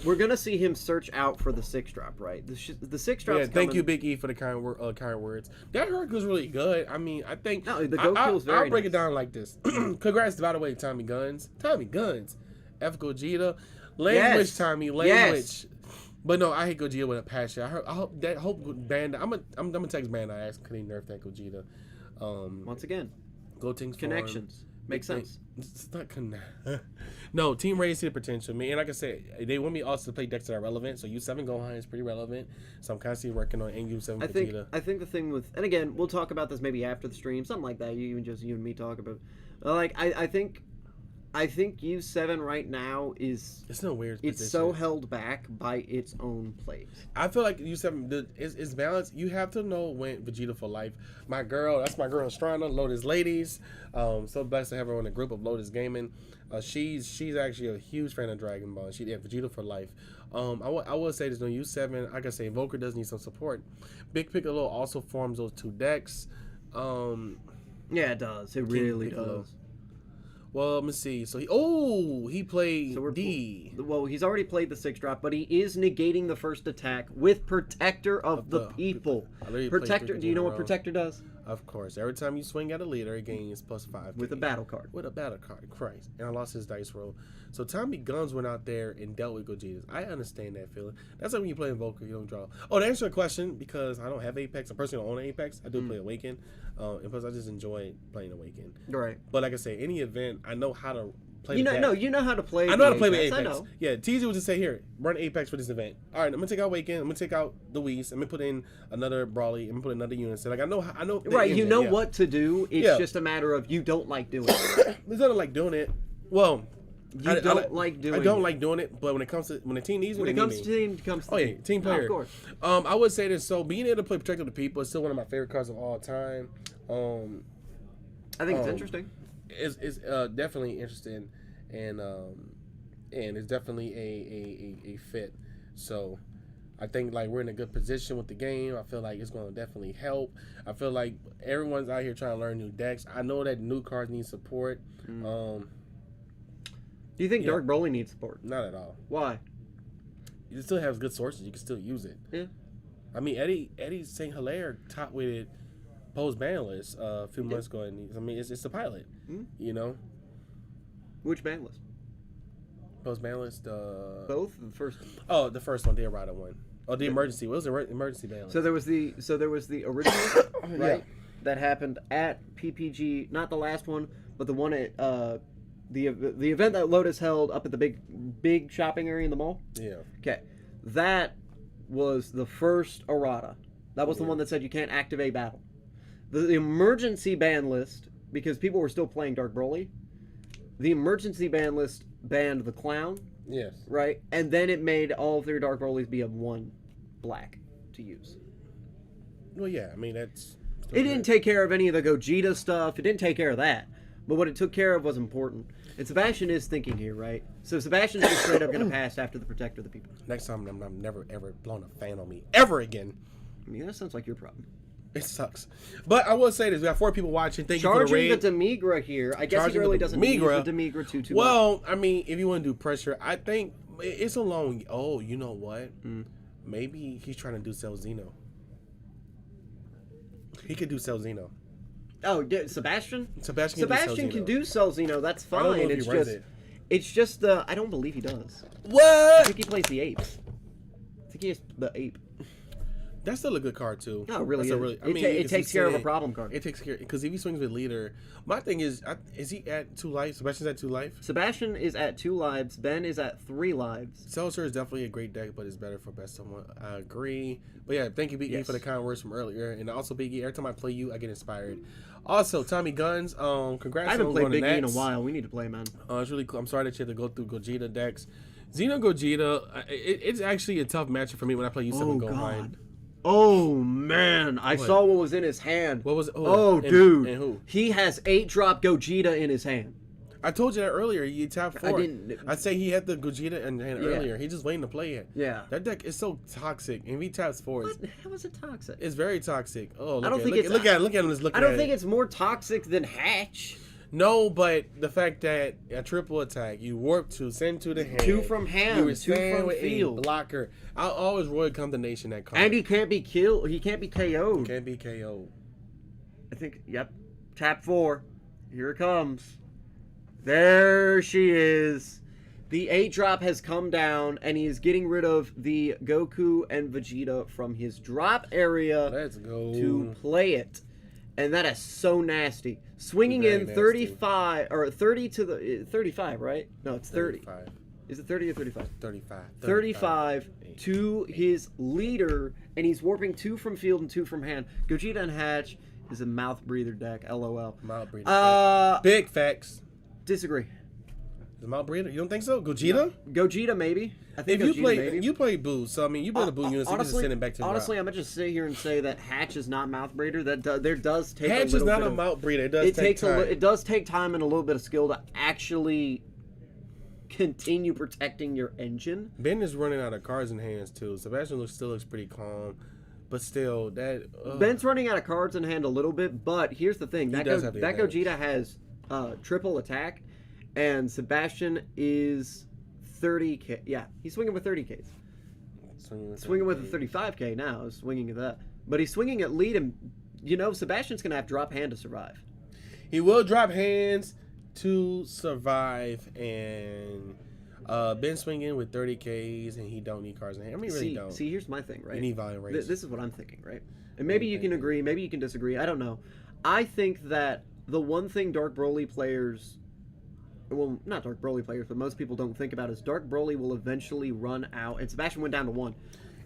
We're going to see him search out for the 6-drop, right? The 6-drop. Yeah, thank you, Big E, for the kind words. That Herc was really good. I mean, I think... No, the Goku is very I'll break nice. it down like this. Congrats, by the way, Tommy Guns. F. Gogeta. Language, Yes. Tommy. Language. Yes. But no, I hate Gogeta with a passion. I hope Bandai. I'm gonna text Bandai. Ask can he nerf that Gogeta? Once again, Gotenks connections. Makes sense. It's not No, Team Rays see the potential. Man, and like I said, they want me also to play decks that are relevant. So U7 Gohan is pretty relevant. So I'm constantly working on U7 Vegeta. I think the thing with, and again, we'll talk about this maybe after the stream, something like that. You and me talk about. I think I think U7 right now is It's in a weird it's position. so held back by its own plays. I feel like U7 is balanced. You have to know when Vegeta for life. My girl, that's my girl Strana, Lotus Ladies. So blessed to have her in a group of Lotus Gaming. She's actually a huge fan of Dragon Ball. She Vegeta for life. I will say this: no U7. Like I say, Volker does need some support. Big Piccolo also forms those two decks. Yeah, it does. It really Piccolo. does. Well, let me see. So he played So D. Well, he's already played the 6-drop, but he is negating the first attack with Protector of the People. I literally played Protector. 3 Do you know in a what row. Protector does? Of course. Every time you swing at a leader, it gains +5 With a battle card. With a battle card, Christ. And I lost his dice roll. So Tommy Guns went out there and dealt with Gogeta's. I understand that feeling. That's like when you play Invoker, you don't draw. Oh, to answer your question, because I don't have Apex, I personally don't own Apex, I do play Awaken. And plus I just enjoy playing Awaken. Right. But like I say, any event, I know how to play You the know, deck. no, you know how to play. I know how to the play with Apex, Apex. I know. Yeah, TZ would just say, here, run Apex for this event. All right, I'm gonna take out Awaken. I'm gonna take out Luis. I'm gonna put in another Brawly. I'm gonna put another unit. So like I know the Right, you engine, know yeah. what to do. It's Yeah. just a matter of you don't like doing it. There's nothing like doing it. Well, You don't like doing I don't it. like doing it, but when it comes to when the team needs me, When it they comes need to me. team, it comes to Oh yeah, team. team player. of course. I would say this. So being able to play Protector of the People is still one of my favorite cards of all time. I think it's interesting. It's definitely interesting, and it's definitely a fit. So I think like we're in a good position with the game. I feel like it's going to definitely help. I feel like everyone's out here trying to learn new decks. I know that new cards need support. Do you think yeah. Dark Broly needs support? Not at all. Why? You still have good sources. You can still use it. Yeah. I mean, Eddie St. Hilaire top weighted post ban list a few months ago. And I mean, it's the pilot. You know, Which ban list? post ban list. Both? The first. Oh, the first one, the errata one. Oh, the emergency. What was the emergency ban list? So there was the original, right? Yeah. That happened at PPG, not the last one, but the one at the event that Lotus held up at the big shopping area in the mall. Yeah. Okay, that was the first errata. That was the one that said you can't activate battle. The emergency ban list, because people were still playing Dark Broly, the emergency ban list banned the clown, Yes. right? And then it made all of their Dark Brolys be of 1 black to use. Well, yeah. I mean, that's. It didn't take care of any of the Gogeta stuff. It didn't take care of that. But what it took care of was important. And Sebastian is thinking here, right? So Sebastian's just straight up going to pass after the Protector of the People. Next time, I'm never ever blowing a fan on me ever again. I mean, that sounds like your problem. It sucks. But I will say this: we have 4 people watching. Thank you for the Charging raid. the Demigra here. I guess Charging he really the doesn't need Demigra. the Demigra too much. Well, I mean, if you want to do pressure, I think it's a long. Oh, you know what? Maybe he's trying to do Celzino. He could do Celzino. Oh, Sebastian? Sebastian can do Celzino. That's I don't know fine. if It's he runs just, it. it's just the. I don't believe he does. I What? think he plays the apes. I think he has the ape. That's still a good card too. No, it really That's is. a really. It as takes you care of a said, problem card. It takes care because if he swings with leader, my thing is he at 2 life? Sebastian's at 2 life. Sebastian is at 2 lives. Ben is at 3 lives. Seltzer is definitely a great deck, but it's better for best someone. I agree. But yeah, thank you, Biggie, Yes. for the kind words from earlier. And also, Biggie, every time I play you, I get inspired. Also, Tommy Guns, congrats I haven't on played going to Biggie in a Nats. while. We need to play, man. It's really cool. I'm sorry that you had to go through Gogeta decks. Xeno Gogeta, it's actually a tough matchup for me when I play U7 Gold Mine. Oh man, I saw what was in his hand. What was it? Oh, and, dude. And who? He has 8-drop Gogeta in his hand. I told you that earlier. You tapped 4. didn't- I say he had the Gogeta in hand Yeah. earlier. He's just waiting to play it. Yeah. That deck is so toxic. And if he taps 4, What? How is it toxic? it's very toxic. Oh, look I don't at think it. it's- Look at him just looking I at don't it. think it's more toxic than Hatch. No, but the fact that a triple attack, you warp to, send to the hand. 2 from hand, You 2 withstand from with field. a blocker. I'll always Royal Combination that card. And he can't be killed. He can't be KO'd. Can't be KO'd. I think, yep. Tap 4. Here it comes. There she is. The 8-drop has come down, and he is getting rid of the Goku and Vegeta from his drop area Let's go. to play it. And that is so nasty. Swinging Very in nasty. 35, or 30 to the, 35, right? No, it's 30. 35. Is it 30 or 35? 35. 35 to his leader, and he's warping 2 from field and 2 from hand. Gogeta and Hatch is a mouth breather deck, LOL. Mouth breather. Big facts. Disagree. The Mount Breeder? You don't think so? Gogeta? Gogeta maybe. I think If you Gogeta, play, maybe. you play Boo, so I mean, you build a Boo unit, so you can just send it back to. Honestly, I'm gonna just sit here and say that Hatch is not Mouth Breeder. There does take Hatch a little is not bit a of, Mount Breeder. It does take time. it does take time and a little bit of skill to actually continue protecting your engine. Ben is running out of cards in hands too. Sebastian still looks pretty calm, but still that. Ben's running out of cards in hand a little bit, but here's the thing: that Gogeta has triple attack, and Sebastian is 30k. Yeah, he's swinging with 30ks. Swinging with a 35k now. Swinging at that, but he's swinging at lead, and Sebastian's gonna have to drop hand to survive. He will drop hands to survive, and Ben swinging with 30ks, and he don't need cards in hand. I mean, he really don't. See, here's my thing, right? You need volume rates. This is what I'm thinking, right? And maybe you can agree, maybe you can disagree. I don't know. I think that the one thing Dark Broly players, well, not Dark Broly players, but most people don't think about is Dark Broly will eventually run out, and Sebastian went down to 1.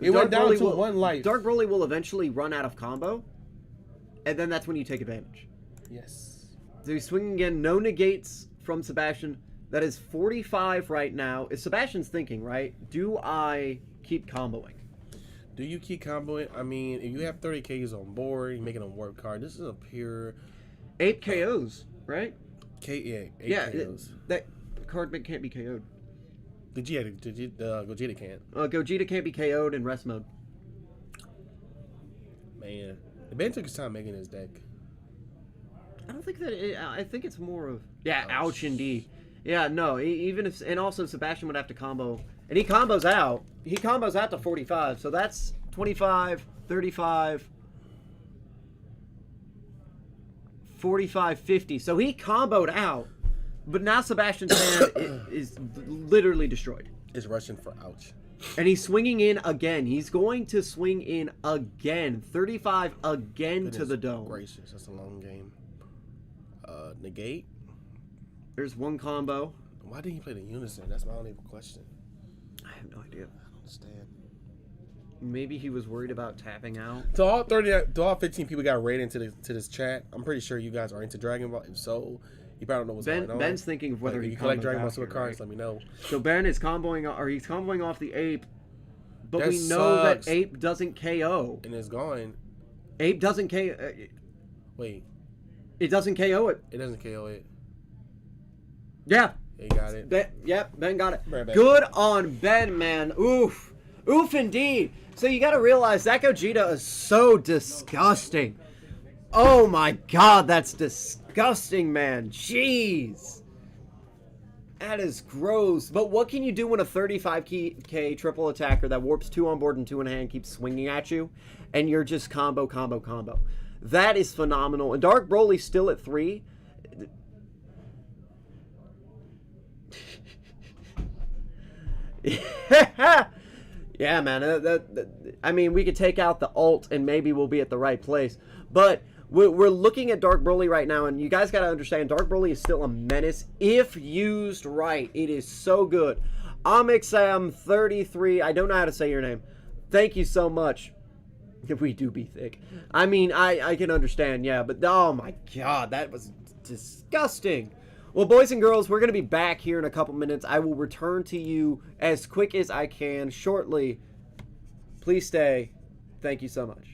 It went down to 1 life. Dark Broly will eventually run out of combo, and then that's when you take advantage. Yes. So he's swinging again, no negates from Sebastian. That is 45 right now. Is Sebastian's thinking, right? Do I keep comboing? Do you keep comboing? I mean, if you have 30ks on board, you're making a warp card. This is a pure 8 KOs, right? KOs. That card can't be KO'd. Gogeta can't. Gogeta can't be KO'd in rest mode. Man, the Ben took his time making his deck. I don't think that. I think it's more of ouch indeed. Yeah, no. Even if, and also Sebastian would have to combo, and he combos out. He combos out to 45, so that's 25, 35, 45, 50. So he comboed out, but now Sebastian's hand is literally destroyed. It's rushing for ouch. And he's swinging in again. He's going to swing in again. 35 again to the dome. Gracious, that's a long game. Negate. There's one combo. Why didn't he play the unison? That's my only question. I have no idea. I don't understand. Maybe he was worried about tapping out. To all 15 people got rated into this chat, I'm pretty sure you guys are into Dragon Ball. If so, you probably don't know what's going on. Ben's thinking of whether if he you collect Dragon Ball after, Super cards, right? let me know. So Ben is comboing, or he's comboing off the ape, but That we know sucks. that ape doesn't KO. And it's gone. Ape doesn't KO. Wait. It doesn't KO it. It doesn't KO it. Yeah. He got it. Ben got it. Right back. Good on Ben, man. Oof. Oof indeed. So you got to realize that Gogeta is so disgusting. Oh my god, that's disgusting, man. Jeez. That is gross. But what can you do when a 35k triple attacker that warps 2 on board and 2 in hand keeps swinging at you, and you're just combo. That is phenomenal. And Dark Broly's still at 3. Yeah, man. I mean, we could take out the ult and maybe we'll be at the right place. But we're looking at Dark Broly right now, and you guys got to understand, Dark Broly is still a menace if used right. It is so good. Amixam33, I don't know how to say your name. Thank you so much. We do be thick. I mean, I can understand, yeah, but oh my god, that was disgusting. Well, boys and girls, we're going to be back here in a couple minutes. I will return to you as quick as I can shortly. Please stay. Thank you so much.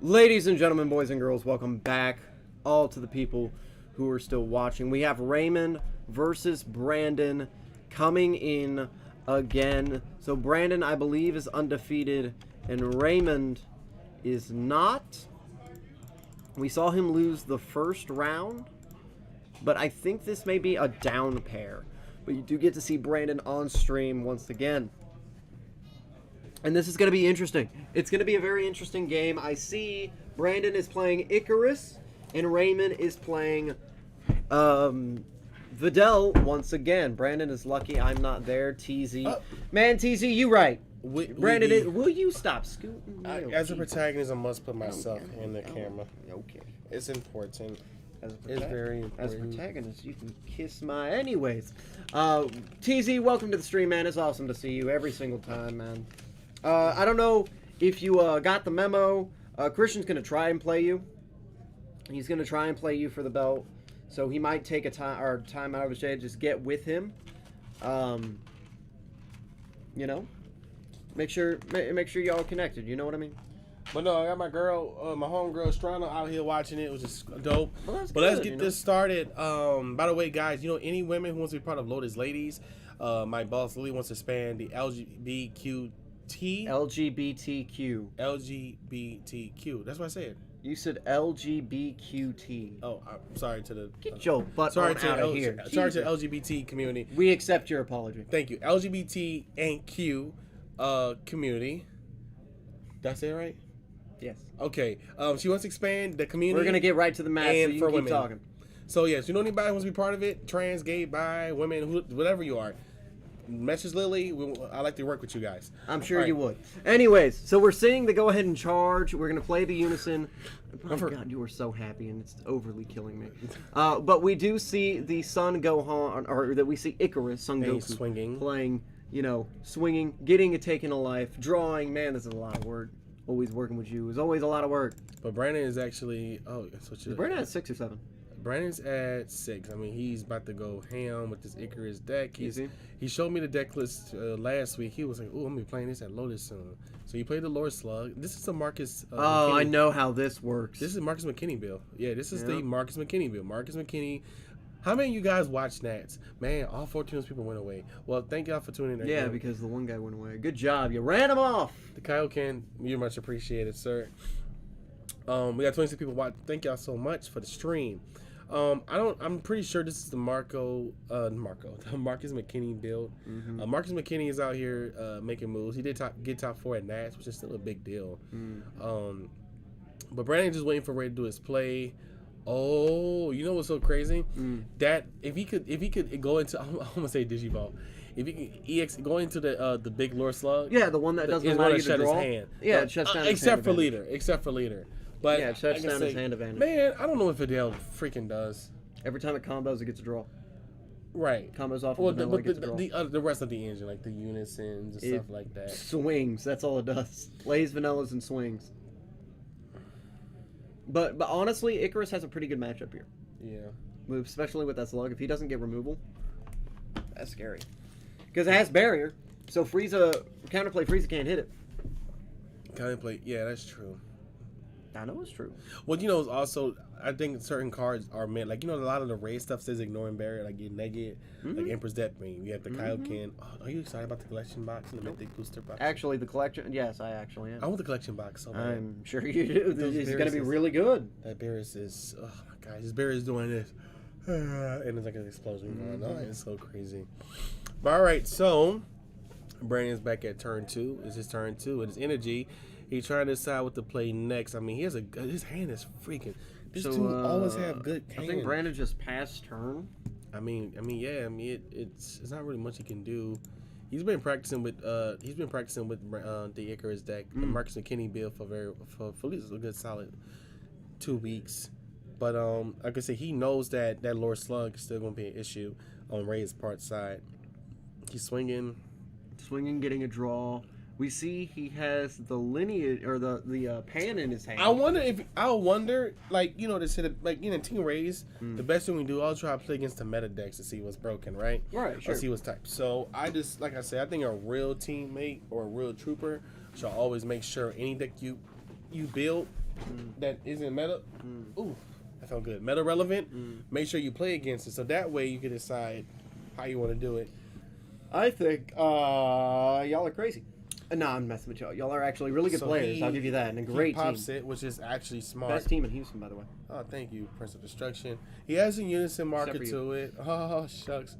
Ladies and gentlemen, boys and girls, welcome back all to the people who are still watching. We have Raymond versus Brandon coming in again. So Brandon, I believe, is undefeated, and Raymond is not. We saw him lose the first round, but I think this may be a down pair. But you do get to see Brandon on stream once again. And this is going to be interesting. It's going to be a very interesting game. I see Brandon is playing Icarus, and Raymond is playing Videl once again. Brandon is lucky I'm not there. TZ. Man, TZ, you right. Brandon, will you stop scooting? As a protagonist, I must put myself in the camera. Okay. It's important. It's very important. As a protagonist, you can kiss my... Anyways. TZ, welcome to the stream, man. It's awesome to see you every single time, man. I don't know if you got the memo. Christian's going to try and play you. He's going to try and play you for the belt. So he might take a time out of his day to just get with him. You know? Make sure y'all connected. You know what I mean? But no, I got my girl, my homegirl Strano out here watching it. It was just dope. Well, but let's get this started. By the way, guys, any women who wants to be part of Lotus Ladies, my boss Lily wants to expand the LGBTQ. LGBTQ. That's what I said. You said LGBTQT. Oh, I'm sorry to the... Get your butt out of here. Sorry to the LGBT community. We accept your apology. Thank you. LGBT and Q community. Did I say it right? Yes. Okay. She wants to expand the community. We're going to get right to the match so you can keep talking. So, yes, anybody who wants to be part of it, trans, gay, bi, women, whatever you are, message Lily. I'd like to work with you guys. I'm sure you would. Anyways, so we're seeing the go ahead and charge. We're going to play the unison. Oh, my God, you are so happy, and it's overly killing me. But we do see the Son Gohan, or that we see Icarus, Son Goku, swinging. playing, swinging, getting a taken a life, drawing. Man, this is a lot of work. Always working with you is always a lot of work. But Brandon is actually... Oh, that's what you... Brandon at 6 or 7. Brandon's at 6. I mean, he's about to go ham with this Icarus deck. He showed me the deck list last week. He was like, "Oh, I'm gonna be playing this at Lotus soon." So he played the Lord Slug. This is the Marcus. McKinney. I know how this works. This is Marcus McKinney build. Yeah, this is the Marcus McKinney build. Marcus McKinney. How many of you guys watch Nats? Man, all 14 of those people went away. Well, thank y'all for tuning in. Yeah, because the one guy went away. Good job. You ran him off. The Kyle Ken, you're much appreciated, sir. We got 26 people watching. Thank y'all so much for the stream. I'm pretty sure this is the the Marcus McKinney build. Mm-hmm. Marcus McKinney is out here making moves. He did get top 4 at Nats, which is still a big deal. But Brandon's just waiting for Ray to do his play. Oh, you know what's so crazy? That if he could go into, I'm gonna say Digivolve. If he can go into the big Lord Slug. Yeah, the one that doesn't allow you to shut draw. his hand. Yeah, it shuts down his except hand for advantage. leader. But yeah, it shuts down his hand advantage. Man, I don't know what Fidel freaking does. Every time it combos, it gets a draw. Right. Combos off. Well, but the rest of the engine, like the unisons and stuff like that. Swings. That's all it does. Lays, vanillas, and swings. But honestly, Icarus has a pretty good matchup here. Yeah. Especially with that slug. If he doesn't get removal, that's scary. Because it has barrier, so counterplay Frieza can't hit it. Counterplay, yeah, that's true. I know it's true. Well, it's also, I think certain cards are meant, like, a lot of the raid stuff says ignoring barrier, like get negative, like Emperor's Death Ring. You have the Kaioken. Oh, are you excited about the collection box and the mythic booster box? Actually, the collection, yes, I actually am. I want the collection box so bad. I'm sure you do. It's going to be really good. That Barris is, oh my gosh, this Barris is doing this. And it's like an explosion going on. It's so crazy. But all right, so Brandon's back at turn 2. It's his turn 2. And his energy. He's trying to decide what to play next. I mean, his hand is freaking. This dude always have good hand. I think Brandon just passed turn. I mean, yeah. I mean, it's not really much he can do. He's been practicing with the Icarus deck, the Marcus McKinney build for at least a good solid 2 weeks. But like I said, he knows that Lord Slug is still going to be an issue on Ray's part side. He's swinging, getting a draw. We see he has the lineage or the pan in his hand. I wonder, like, to say like Team Rays, the best thing we do, I'll try to play against the meta decks to see what's broken, right? Right, sure. Or see what's typed. So I just, like I said, I think a real teammate or a real trooper should always make sure any deck you build that isn't meta. Ooh, that felt good. Meta relevant. Make sure you play against it, so that way you can decide how you want to do it. I think y'all are crazy. No, I'm messing with y'all. Y'all are actually really good players. I'll give you that. And a great team. Pops it, which is actually smart. Best team in Houston, by the way. Oh, thank you, Prince of Destruction. He has a unison marker to it. Oh, shucks.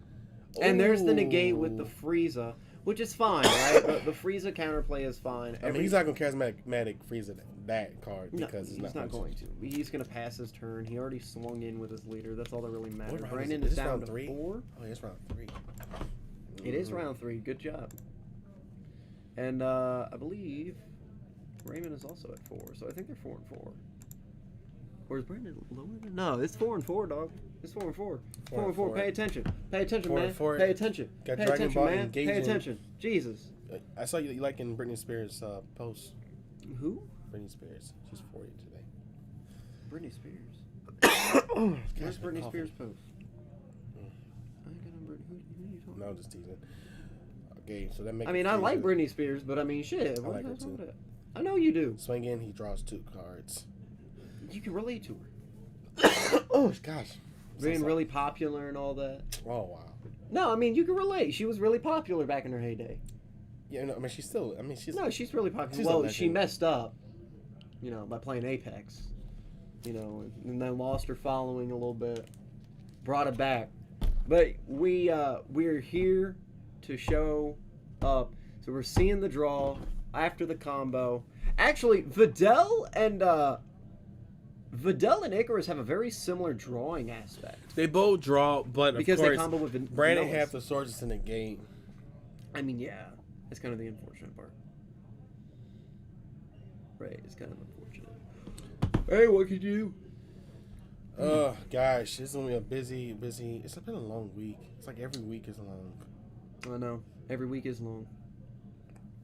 And there's the negate with the Frieza, which is fine, right? The Frieza counterplay is fine. I mean, he's not going to charismatic Frieza that card because he's not going to. He's going to pass his turn. He already swung in with his leader. That's all that really matters. Brandon is down to 4. Oh, it's round 3. It is round 3. Good job. And I believe Raymond is also at 4, so I think they're 4 and 4. Or is Brandon lower than? No, it's 4 and 4, dog. It's 4 and 4. 4 and 4. Pay attention. Pay attention, man. Pay attention. Got Pay Dragon attention, Ball man. engaging. Pay attention. Jesus. I saw you liking Britney Spears' post. Who? Britney Spears. She's 40 today. Britney Spears. Where's Britney Spears' post? I ain't got no Britney. Who are you talking? No, I'm just teasing. Okay, so that makes. I mean, I like Britney Spears, but I mean, shit. I like her too. I know you do. Swing in, he draws 2 cards. You can relate to her. Oh gosh, being really popular and all that. Oh wow. No, I mean you can relate. She was really popular back in her heyday. Yeah, no, I mean she's still. I mean she's. No, she's really popular. Well, she messed up, by playing Apex, and then lost her following a little bit, brought it back. But we're here to show up. So we're seeing the draw after the combo. Actually, Videl and Icarus have a very similar drawing aspect. They both draw, but because of course, they combo with Brandon have the sources in the game. I mean, yeah, it's kind of the unfortunate part. Right, it's kind of unfortunate. Hey, what could you do? Oh gosh, it's gonna be a busy. It's been a long week. It's like every week is long. I know. Every week is long.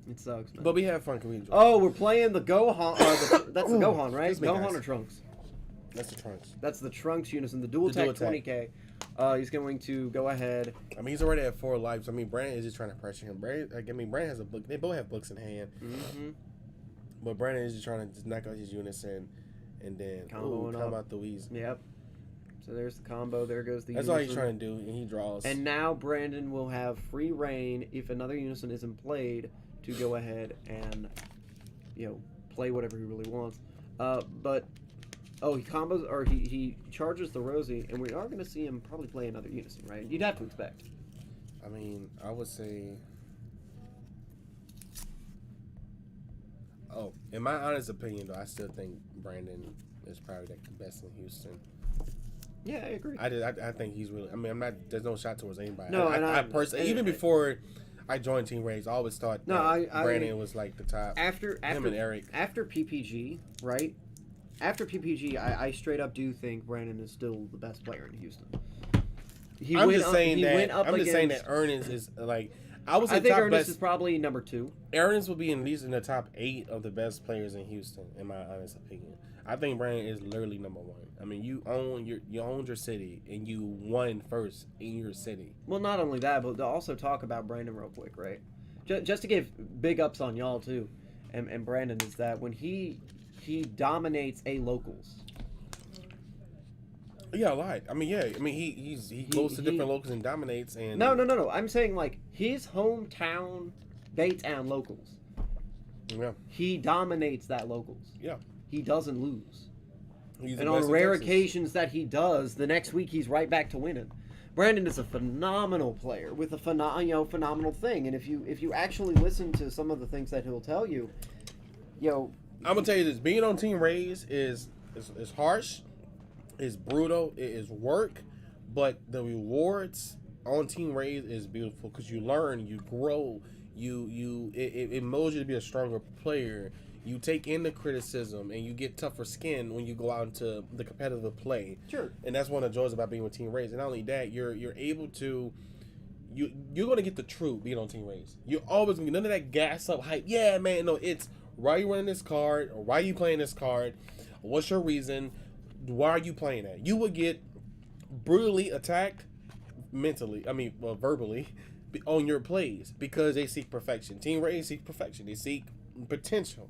It sucks, man. But we have fun. Can we enjoy? Oh, we're playing the Gohan. That's the Gohan, right? Gohan or Trunks? That's the Trunks. That's the Trunks unison. The dual attack 20k. He's going to go ahead. I mean, he's already at 4 lives. I mean, Brandon is just trying to pressure him. Brandon has a book. They both have books in hand. Mm-hmm. But Brandon is just trying to just knock out his unison and then come out the Weez. Yep. So there's the combo. There goes the That's unison. all he's trying to do, and he draws. And now Brandon will have free reign if another unison isn't played to go ahead and, play whatever he really wants. He combos, or he charges the Rosie, and we are going to see him probably play another unison, right? You'd have to expect. I mean, I would say... Oh, in my honest opinion, though, I still think Brandon is probably the best in Houston. Yeah, I agree. I think he's really... I mean, I'm not... There's no shot towards anybody. No, I personally... Even before I joined Team Rays, I always thought Brandon was like the top. Him and Eric. After PPG, right? After PPG, I straight up do think Brandon is still the best player in Houston. I'm just saying that Ernest is like... I think Ernest is probably number 2. Ernest will be at least in the top 8 of the best players in Houston, in my honest opinion. I think Brandon is literally number 1. I mean, you owned your city, and you won first in your city. Well, not only that, but to also talk about Brandon real quick, right? Just to give big ups on y'all too, and Brandon is that when he dominates locals. Yeah, I lied. I mean, yeah. I mean, he goes to different locals and dominates. And no. I'm saying like his hometown, Baytown locals. Yeah. He dominates that locals. Yeah. He doesn't lose. And on rare occasions that he does, the next week he's right back to winning. Brandon is a phenomenal player with a phenomenal thing. And if you actually listen to some of the things that he'll tell you, I'm gonna tell you this: being on Team Rays is harsh, it's brutal, it is work, but the rewards on Team Rays is beautiful because you learn, you grow, it molds you to be a stronger player. You take in the criticism and you get tougher skin when you go out into the competitive play. Sure. And that's one of the joys about being with Team Rays. And not only that, you're able to you're gonna get the truth being on Team Rays. You're always gonna get none of that gas up hype. Yeah, man, no, it's why are you running this card or why are you playing this card? What's your reason? Why are you playing that? You would get brutally attacked verbally on your plays because they seek perfection. Team Rays seek perfection. They seek potential.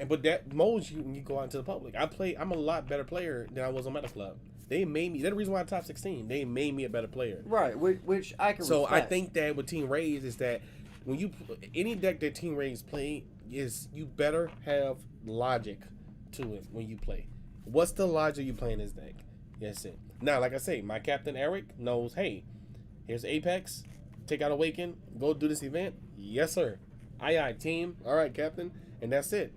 but that molds you when you go out into the public. I'm a lot better player than I was on Meta Club. They made me. That's the reason why I'm top 16. They made me a better player. Right, which I can. So respect. I think that with Team Rays is that when you any deck that Team Rays play is you better have logic to it when you play. What's the logic you playing this deck? That's it. Now, like I say, my captain Eric knows. Hey, here's Apex. Take out Awaken. Go do this event. Yes, sir. Aye, team. All right, captain. And that's it.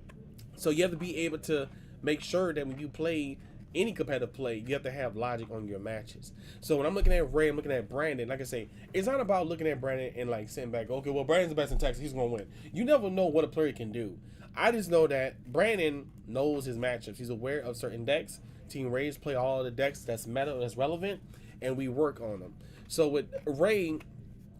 So you have to be able to make sure that when you play any competitive play, you have to have logic on your matches. So when I'm looking at Ray, I'm looking at Brandon. Like I say, it's not about looking at Brandon and like sitting back. Okay, well, Brandon's the best in Texas. He's gonna win. You never know what a player can do. I just know that Brandon knows his matchups. He's aware of certain decks. Team Rays play all of the decks that's meta, that's relevant, and we work on them. So with Ray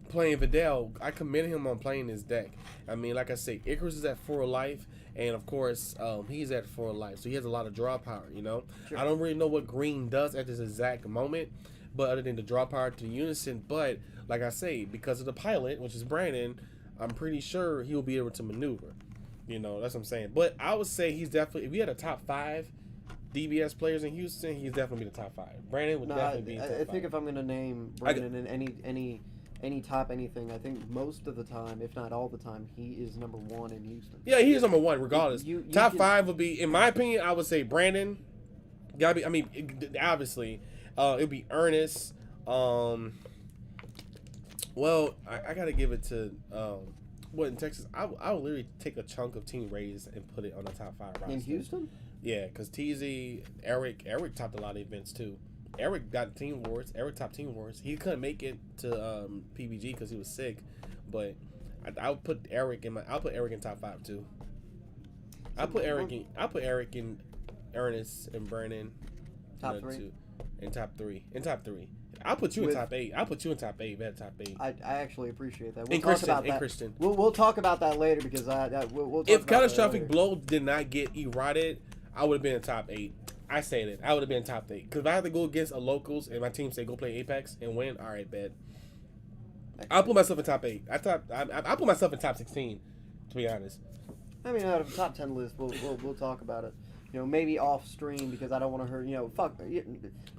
playing Vidal, I commend him on playing this deck. I mean, like I say, Icarus is at 4 life, and of course, he's at 4 life, so he has a lot of draw power, you know? Sure. I don't really know what green does at this exact moment, but other than the draw power to Unison, but like I say, because of the pilot, which is Brandon, I'm pretty sure he'll be able to maneuver. You know, that's what I'm saying. But I would say he's definitely, if we had a top 5 DBS players in Houston, he's definitely be the top 5. Brandon would definitely be top 5. I think if I'm going to name Brandon in any top anything, I think most of the time, if not all the time, he is number 1 in Houston. Yeah, he is number 1 regardless. Top 5 would be, in my opinion, I would say Brandon. Gotta be. I mean, obviously, it'd be Ernest. Well, I gotta give it to in Texas. I would literally take a chunk of Team Rays and put it on the top 5 roster. In Houston? Yeah, because TZ, Eric topped a lot of events too. Eric got Team Wars. Eric topped Team Wars. He couldn't make it to PBG because he was sick, but I would put Eric in I'll put Eric in top 5 too. I'll put Eric in Ernest and Brandon. Top 3. In top 3. I'll put you in top 8. I'll put you in top 8. Better top 8. I actually appreciate that. We'll talk about that. Christian. We'll talk about that later because we'll talk if about Catastrophic Blow did not get eroded, I would have been in top 8. I say that. I would have been in top 8. Because if I had to go against a locals and my team say go play Apex and win, all right, bet. I'll put myself in top 8. I'll put myself in top 16, to be honest. I mean, out of the top 10 list, we'll talk about it. You know, maybe off stream because I don't want to hurt. You know,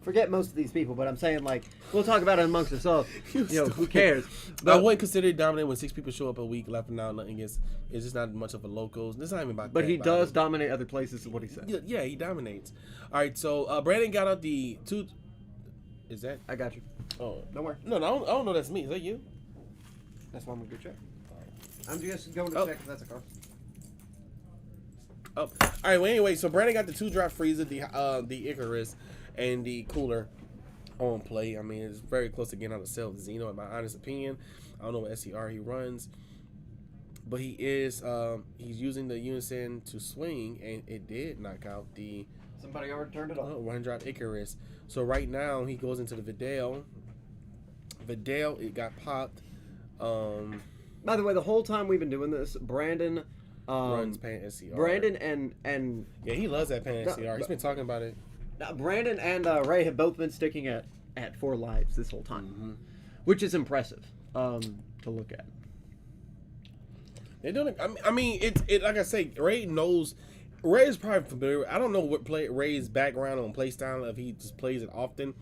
forget most of these people. But I'm saying like we'll talk about it amongst ourselves. You know, who cares? But I wouldn't consider it dominant when 6 people show up a week left and out nothing against. It's just not much of a locals. It's not even about. But he does dominate other places. Is what he said. Yeah, he dominates. All right, so Brandon got out the 2. Is that? I got you. Oh, don't worry. No, I don't know. That's me. Is that you? That's why I'm gonna go check. I'm just going to check if that's a car. Oh, all right. Well, anyway, so Brandon got the 2-drop freezer, the Icarus, and the cooler on play. I mean, it's very close to getting out of sale with Xeno, in my honest opinion. I don't know what SCR he runs, but he is he's using the Unison to swing, and it did knock out the. Somebody already turned it off. 1-drop Icarus. So right now he goes into the Vidal. It got popped. By the way, the whole time we've been doing this, Brandon. Runs Pan SCR. Brandon and yeah, he loves that Pan SCR. He's been talking about it. Brandon and Ray have both been sticking at 4 lives this whole time, which is impressive to look at. They're doing. I mean, it like I say, Ray knows. Ray is probably familiar. I don't know what Ray's background on play style if he just plays it often,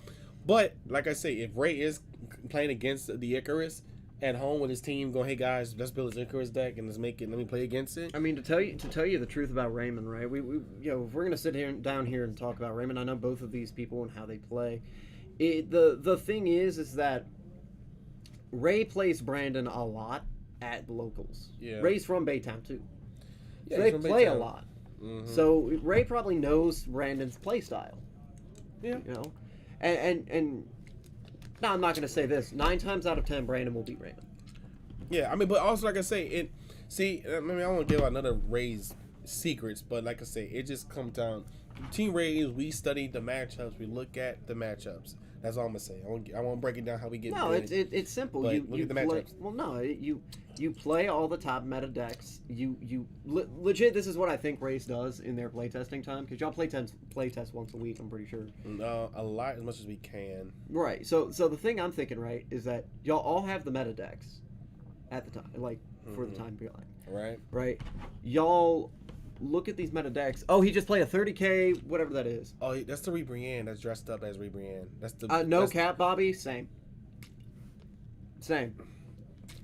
but like I say, if Ray is playing against the Icarus at home with his team, going, hey guys, let's build this Icarus deck and let me play against it. I mean, to tell you the truth about Raymond, right? We you know, if we're gonna sit down here and talk about Raymond, I know both of these people and how they play. The thing is that Ray plays Brandon a lot at the locals. Yeah. Ray's from Baytown too, so they play a lot. Mm-hmm. So Ray probably knows Brandon's play style. Yeah, you know, and. No, I'm not going to say this. 9 times out of 10, Brandon will beat Raymond. Yeah, I mean, but also, like I say, I mean, I don't want to give out another Ray's secrets, but like I say, it just comes down. Team Rays, we study the matchups. We look at the matchups. That's all I'm going to say. I won't break it down how we get. No, it's simple. But look at the matchups. Well, no, you play all the top meta decks. Legit. This is what I think Race does in their playtesting time, because y'all playtest once a week. I'm pretty sure. A lot, as much as we can. Right. So the thing I'm thinking, right, is that y'all all have the meta decks at the time, like for the time being. Right. Right. Y'all look at these meta decks. Oh, he just played a 30k, whatever that is. Oh, that's the Rebrienne that's dressed up as Rebrienne. That's the No that's, cap, Bobby. Same.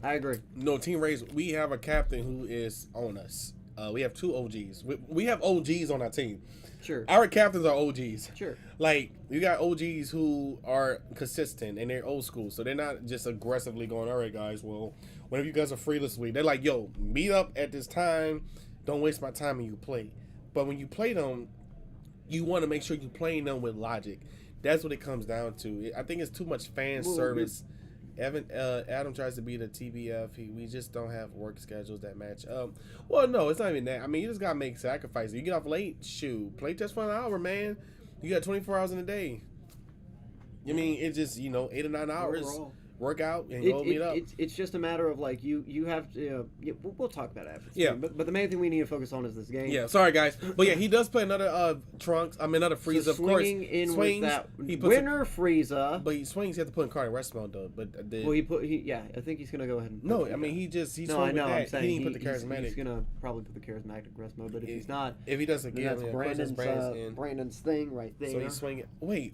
I agree. No, Team Race, we have a captain who is on us. We have 2 OGs. We have OGs on our team. Sure. Our captains are OGs. Sure. Like, you got OGs who are consistent and they're old school. So they're not just aggressively going, all right, guys, well, whenever you guys are free this week, they're like, yo, meet up at this time. Don't waste my time when you play. But when you play them, you want to make sure you're playing them with logic. That's what it comes down to. I think it's too much fan service. Adam tries to be the TBF. We just don't have work schedules that match. Well, no, it's not even that. I mean, you just gotta make sacrifices. You get off late, shoot, play test for an hour, man. You got 24 hours in a day. I mean, it's just 8 or 9 hours. Overall. Work out and go meet up. It's just a matter of like you have to. We'll talk about it after. Yeah. But the main thing we need to focus on is this game. Yeah, sorry guys, but yeah, he does play another Trunks. I mean, another Frieza. So Of course, in swings. with that He puts winner Frieza. but he swings. He has to put in card rest mode though. But Well, I think he's gonna go ahead and. no, I mean he swung No, I with know. that. I'm saying he didn't put the charismatic. He's gonna probably put the charismatic rest mode, but if he's not, If he does then again, that's of course, that's Brandon's Brandon's thing right there. So he's swinging. Wait.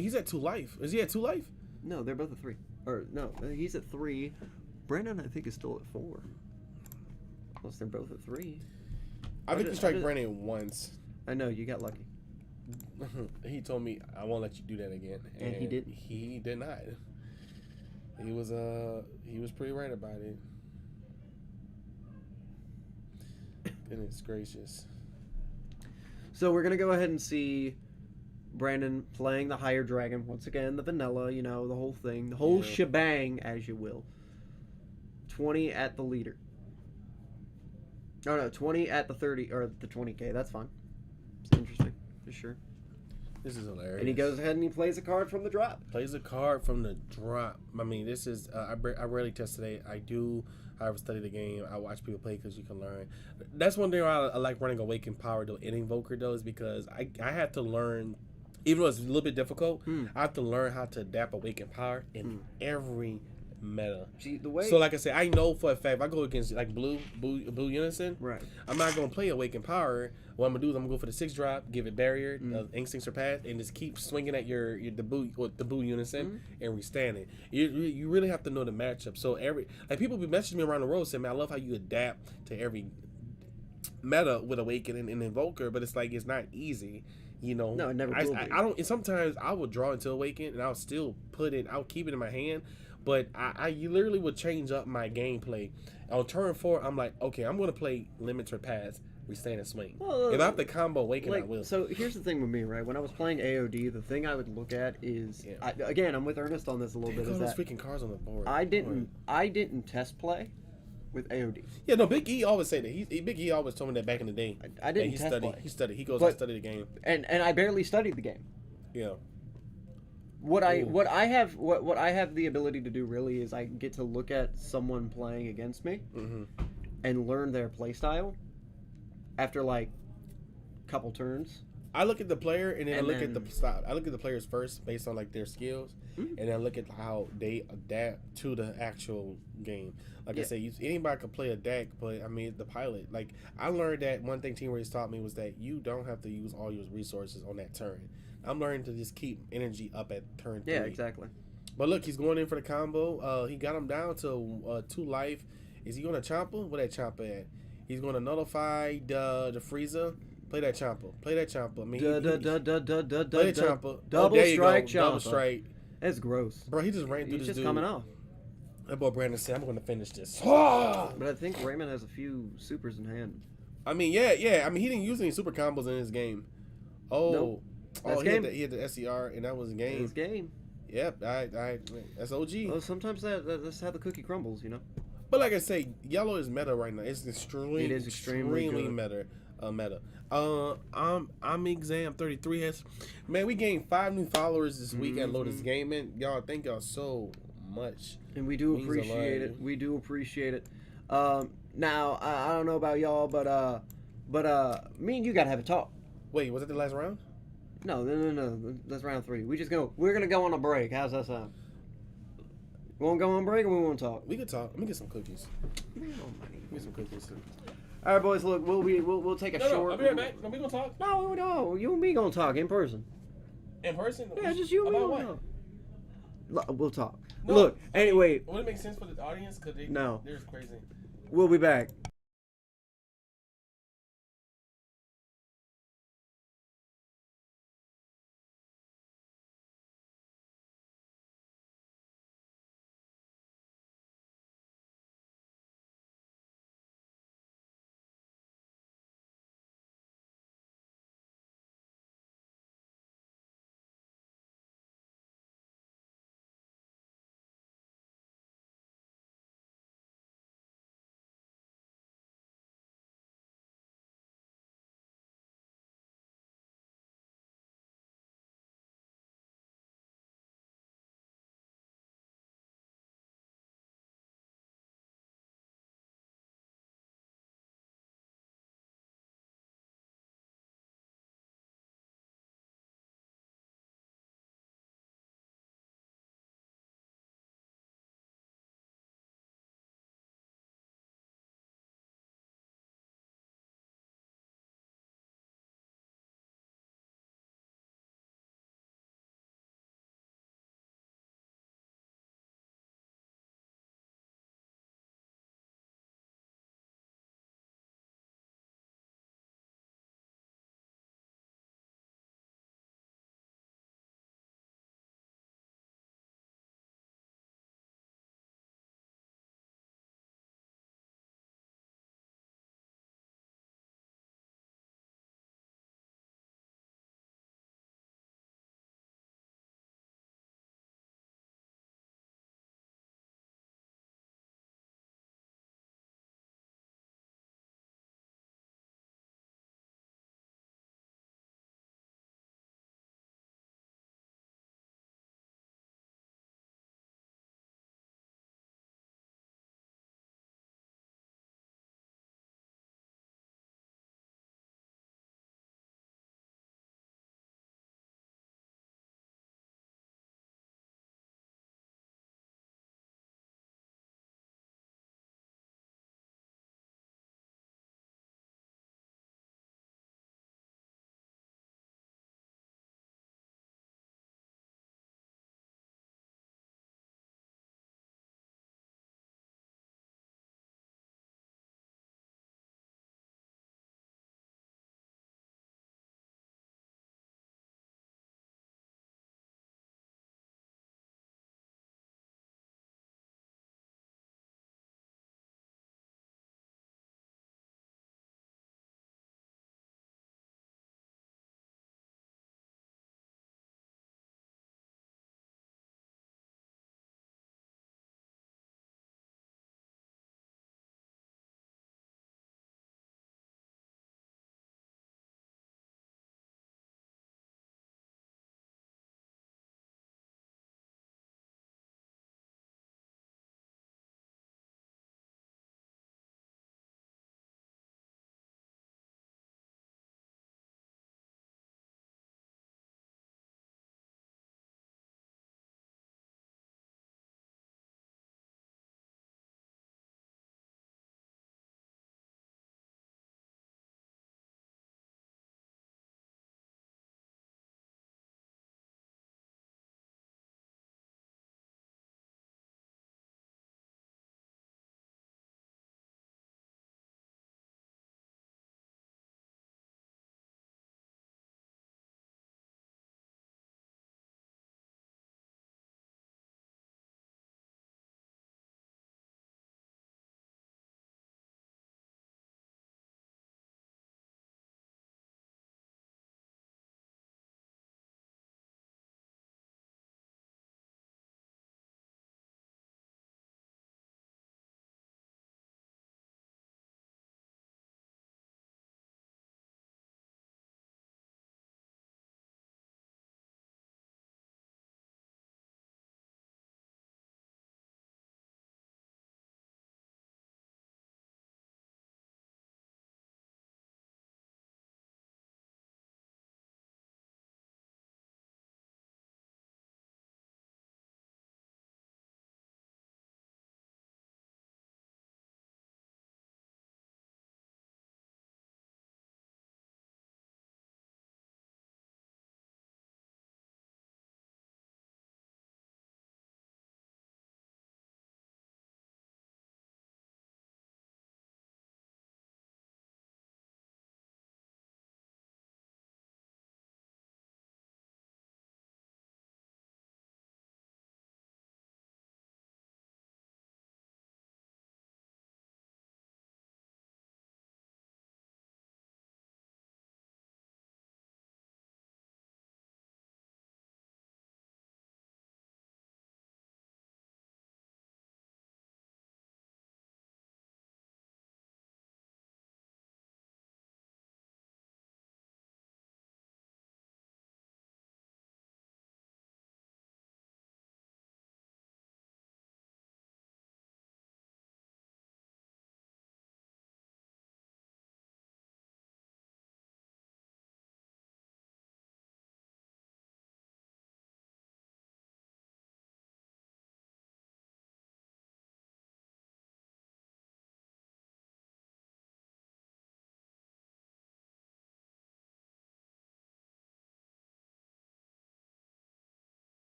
He's at 2 life. Is he at 2 life? No, they're both at 3. Or no, he's at 3. Brandon, I think, is still at 4. Unless they're both at 3. I think he struck Brandon once. I know, you got lucky. He told me I won't let you do that again, And he didn't? He did not. He was pretty right about it. Goodness gracious. So we're gonna go ahead and see Brandon playing the higher dragon once again, the vanilla, the whole thing, the whole shebang, as you will. 20 at the leader. No, 20 at the 30 or the 20k. That's fine. It's interesting, for sure. This is hilarious. And he goes ahead and he plays a card from the drop. Plays a card from the drop. I mean, this is I rarely test today. I do. I study the game. I watch people play because you can learn. That's one thing I like running Awakened Power though, in Invoker though, is because I had to learn. Even though it's a little bit difficult, I have to learn how to adapt Awakened Power in every meta. See, the way. So, like I said, I know for a fact if I go against like Blue Unison, Right. I'm not gonna play Awakened Power. What I'm gonna do is I'm gonna go for the 6-drop, give it Barrier, Instinct Surpass, and just keep swinging at your the Boo Unison and restand it. You really have to know the matchup. So people be messaging me around the road saying, "Man, I love how you adapt to every meta with Awakening and Invoker," but it's like it's not easy. No, it never will be. I don't. And sometimes I will draw into Awaken, and I'll still I'll keep it in my hand. But I literally would change up my gameplay. On turn 4, I'm like, okay, I'm going to play Limit Surpass, Restand and Swing. Well, if I have to combo Awaken, I will. So here's the thing with me, right? When I was playing AOD, the thing I would look at is, again, I'm with Ernest on this a little bit. Is those that freaking cards on the board. I didn't test play with AOD. Yeah, no, Big E always say that. Big E always told me that back in the day. I didn't test play. He studied. He goes, I study the game. And I barely studied the game. Yeah. What I have the ability to do really is I get to look at someone playing against me and learn their play style after like a couple turns. I look at the player and then I look at the style. I look at the players first based on like their skills, and then I look at how they adapt to the actual game. Like I say, anybody can play a deck, but I mean the pilot. Like I learned that one thing Team Race taught me was that you don't have to use all your resources on that turn. I'm learning to just keep energy up at turn 3. Yeah, exactly. But look, he's going in for the combo. He got him down to 2 life. Is he going to Champa? Where that Champa at? He's going to nullify the Frieza. Play that Champa. Play that Champa. I mean, play that Champa. Double strike Champa. Double strike. That's gross. Bro, he just ran through He's this just dude. coming off. That boy Brandon said, I'm going to finish this. But I think Raymond has a few supers in hand. I mean, yeah. I mean, he didn't use any super combos in his game. Oh. Nope. He had the SER, and that was game. It was game. Yep, that's OG. Well, sometimes that's how the cookie crumbles, But like I say, yellow is meta right now. It's extremely extremely meta. I'm Exam 33 has. Man, we gained 5 new followers this week at Lotus Gaming. Y'all, thank y'all so much. And we do appreciate it. We do appreciate it. Now I don't know about y'all, but me and you gotta have a talk. Wait, was that the last round? No. That's round 3. We're gonna go on a break. How's that sound? We want to go on break or we want to talk? We could talk. Let me get some cookies. Get some cookies. All right, boys. Look, we'll take a No, short. I'll be right back. No, we gonna talk No, you and me gonna talk in person. in person. Yeah, just you and me About gonna what? talk. We'll talk. No, Look, I mean, anyway, would it make sense for the audience? Cause No. they're just crazy. we'll be back.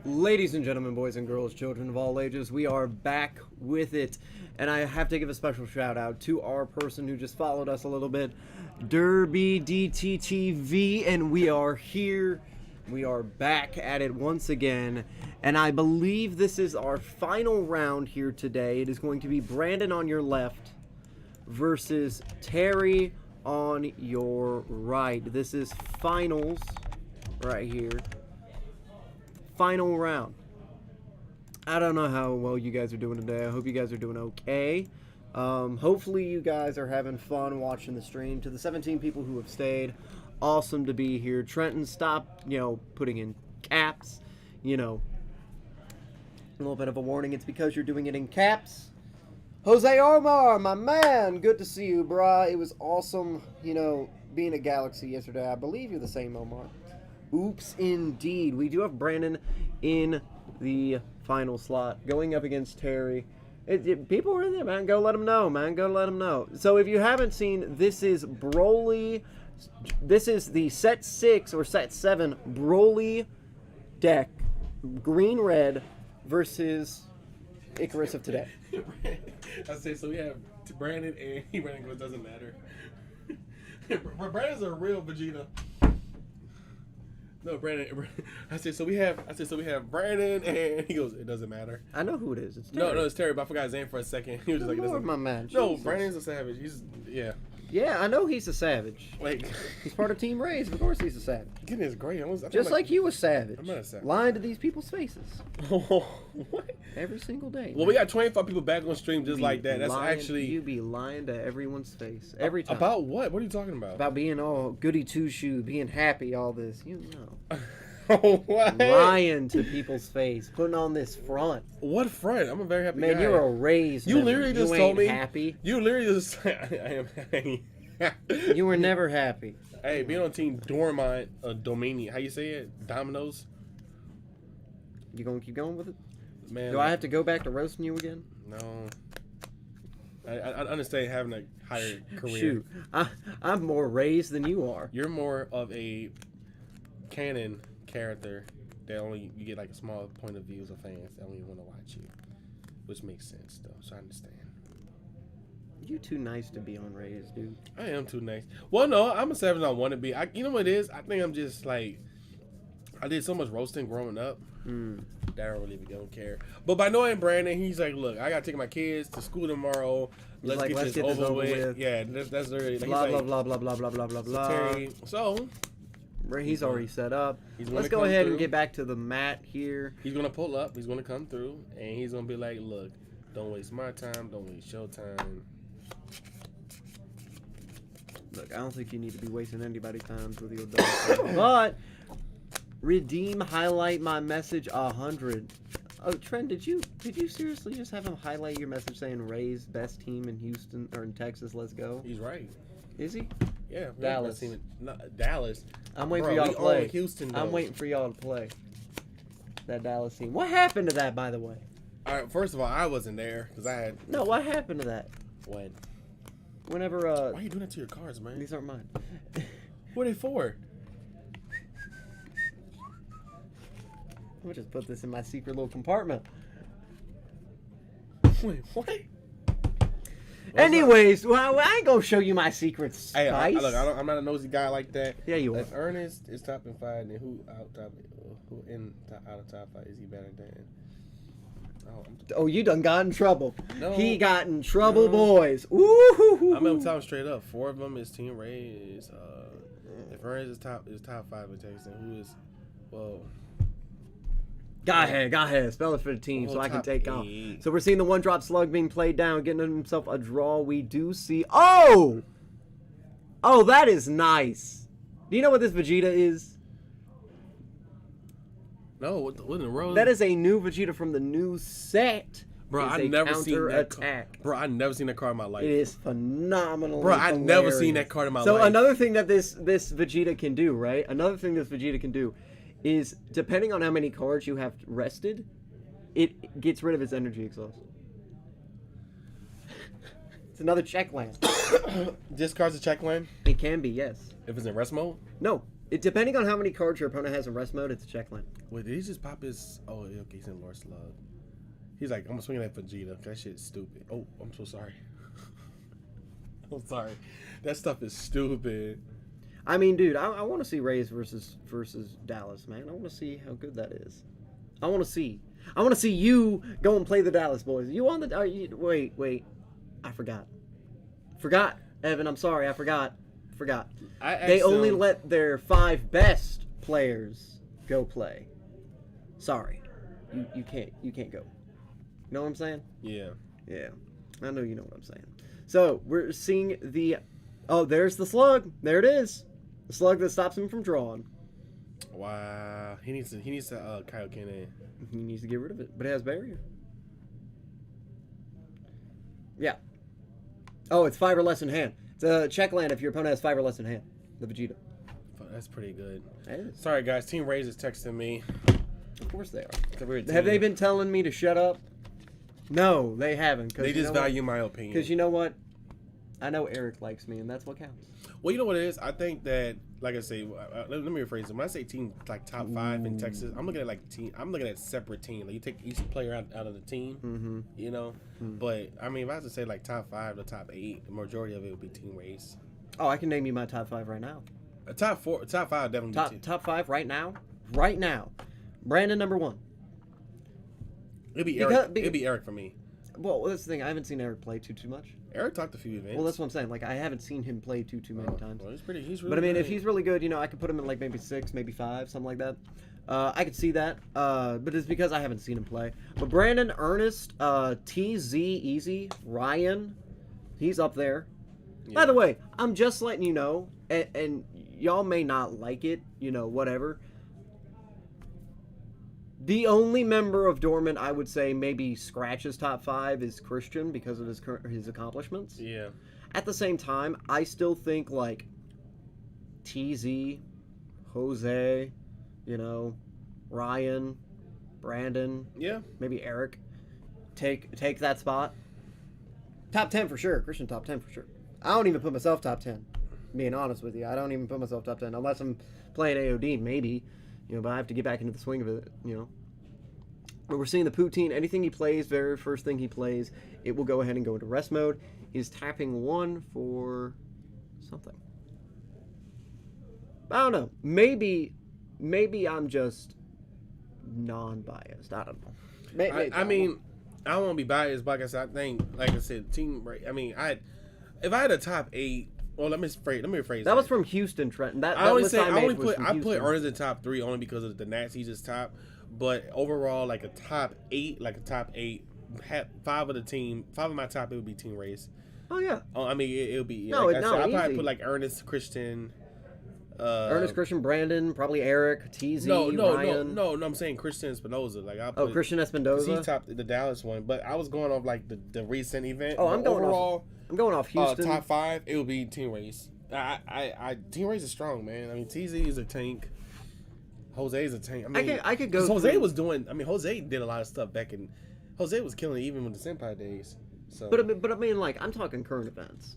Ladies and gentlemen, boys and girls, children of all ages, we are back with it. And I have to give a special shout out to our person who just followed us a little bit, Derby DTTV, and we are here. We are back at it once again. And I believe this is our final round here today. It is going to be Brandon on your left versus Terry on your right. This is finals right here. Final round. I don't know how well you guys are doing today. I hope you guys are doing okay. Hopefully you guys are having fun watching the stream. To the 17 people who have stayed, awesome to be here. Trenton, stop, putting in caps. A little bit of a warning. It's because you're doing it in caps. Jose Omar, my man, good to see you, brah. It was awesome, being at Galaxy yesterday. I believe you're the same, Omar. Oops, indeed. We do have Brandon in the final slot going up against Terry. People are in there, man. Go let them know, man. Go let them know. So if you haven't seen, this is Broly. This is the set 6 or set 7 Broly deck. Green-red versus Icarus of today. I say, so we have Brandon and Brandon goes, doesn't matter. Brandon's a real Vegeta. No, Brandon. I said so we have Brandon, and he goes, it doesn't matter. I know who it is. It's Terry. No, it's Terry. But I forgot his name for a second. He was just like, it doesn't my man. No, Jesus. Brandon's a savage. Yeah, I know he's a savage. Like he's part of Team Rays. Of course, he's a savage. Goodness gracious, Just like you, a savage. I'm not a savage. Lying to these people's faces. What? Every single day. Well, we got 25 people back on stream just like that. That's actually you be lying to everyone's face every time. About what? What are you talking about? About being all goody two shoe, being happy, all this. What? Lying to people's face, putting on this front. What front? I'm a very happy man. guy. You're a Rays. You literally just told me happy. You literally just I am. You were never happy. Hey, being on Team Dormont, Domini, how you say it? Dominoes. You gonna keep going with it? Man, do I have to go back to roasting you again? No. I understand having a higher career. Shoot, I'm more Rays than you are. You're more of a canon character that only you get like a small point of views of fans that only want to watch you, which makes sense though. So I understand. You too nice to be on Rays, dude. I am too nice. Well, no, I'm a savage. I want to be. You know what it is? I think I'm just like I did so much roasting growing up. That I don't really don't care. But by knowing Brandon, he's like, look, I gotta take my kids to school tomorrow. Let's get this over with. Yeah, that's really like, blah blah blah blah blah blah blah blah. Terry, so he's already set up. Let's go ahead and get back to the mat here. He's gonna pull up. He's gonna come through, and he's gonna be like, look, don't waste my time. Don't waste your time. Look, I don't think you need to be wasting anybody's time with your dog. But redeem, highlight my message 100. Oh, Trent, did you seriously just have him highlight your message saying Rays best team in Houston or in Texas? Let's go. He's right. Is he? Yeah, Dallas. Dallas. I'm waiting for y'all to play. Houston. I'm waiting for y'all to play. That Dallas team. What happened to that, by the way? All right. First of all, I wasn't there because I had. No, what happened to that? When? Whenever. Why are you doing that to your cards, man? These aren't mine. What are they for? I'll just put this in my secret little compartment. Wait, what? Anyways, well, I ain't gonna show you my secrets. Hey, look, I'm not a nosy guy like that. Yeah, you are. If Ernest is top in 5, then who out of top 5 is he better than? Oh, you done got in trouble. No, he got in trouble, boys. Ooh. I'm gonna tell him straight up. 4 of them is Team Rays. If Ernest is top 5 in Texas, then who is? Well. Go ahead. Spell it for the team so I can take off. So we're seeing the 1-drop slug being played down, getting himself a draw. We do see. Oh, that is nice. Do you know what this Vegeta is? No, what in the world? That is a new Vegeta from the new set. Bro, I never seen that attack. Bro, I never seen that card in my life. It is phenomenal. Bro, I never seen that card in my life. So another thing that this Vegeta can do, right? Another thing this Vegeta can do is, depending on how many cards you have rested, it gets rid of its energy exhaust. another check land. Discards a check land It can be, yes. if it's in rest mode. No. Depending on how many cards your opponent has in rest mode, it's a check land. Wait, did he just pop his? Oh, okay, he's in Lord Slug. He's like, I'm swinging at Vegeta. That shit's stupid. Oh, I'm so sorry. I'm sorry. That stuff is stupid. I mean, dude, I want to see Rays versus Dallas, man. I want to see how good that is. I want to see you go and play the Dallas boys. You on the? Wait. I forgot. Evan, I'm sorry. I forgot. They only let their 5 best players go play. Sorry, you can't go. You know what I'm saying? Yeah. Yeah, I know you know what I'm saying. So we're seeing the. Oh, there's the slug. There it is. The slug that stops him from drawing. Wow. He needs to Kaioken in. He needs to get rid of it, but it has barrier. Yeah. Oh, it's 5 or less in hand. It's a check land if your opponent has 5 or less in hand. The Vegeta. That's pretty good. It is. Sorry, guys. Team Rays is texting me. Of course they are. Have Have they been telling me to shut up? No, they haven't. They just value my opinion. Because you know what? I know Eric likes me, and that's what counts. Well, you know what it is? I think that, like I say, let me rephrase it. When I say team like top 5 in Texas, I'm looking at like team. I'm looking at separate team. Like you take each player out of the team, you know. But I mean, if I had to say like top 5 to top 8, the majority of it would be Team Race. Oh, I can name you my top 5 right now. Top 5 definitely. Top 5 right now. Right now, Brandon number 1. It'd be Eric. It'd be Eric for me. Well, that's the thing. I haven't seen Eric play too much. Eric talked a few events. Well, that's what I'm saying. Like, I haven't seen him play too many times. Well, he's really but I mean, good. if he's really good, you know, I could put him in like maybe 6, maybe 5, something like that. I could see that. But it's because I haven't seen him play. But Brandon, Ernest, TZ, Easy, Ryan, he's up there. Yeah. By the way, I'm just letting you know, and y'all may not like it, you know, whatever. The only member of Dormant I would say maybe scratches top 5 is Christian because of his accomplishments. Yeah. At the same time, I still think like TZ, Jose, you know, Ryan, Brandon, yeah, maybe Eric, take that spot. Top 10 for sure. Christian top 10 for sure. I don't even put myself top 10. Being honest with you, I don't even put myself top 10 unless I'm playing AOD maybe. You know, but I have to get back into the swing of it, you know. But we're seeing the Poutine, anything he plays, very first thing he plays, it will go ahead and go into rest mode. He's tapping 1 for something. I don't know. Maybe I'm just non-biased. I don't know. I mean, I don't want to be biased, but like I said, I think, like I said, team. I mean, if I had a top 8. Well, let me rephrase. That was from Houston, Trenton. I put Ernest in top 3 only because of the Nats he just top. But overall, like a top 8, 5 of my top 8 would be Team Race. Oh yeah. Oh, I mean it'll be. No, like I'll easy. probably put like Ernest, Christian. Ernest, Christian, Brandon, probably Eric, TZ, Ryan. No. I'm saying Christian Espinoza. Like I put, Christian Espinoza. He topped the Dallas one, but I was going off like the recent event. Oh, I'm going off Houston. Top 5, it would be Team Race. Team Race is strong, man. I mean, TZ is a tank. Jose is a tank. I mean, I could go. Jose was doing. I mean, Jose did a lot of stuff back in. Jose was killing it even with the Senpai days. So, but I mean, like I'm talking current events.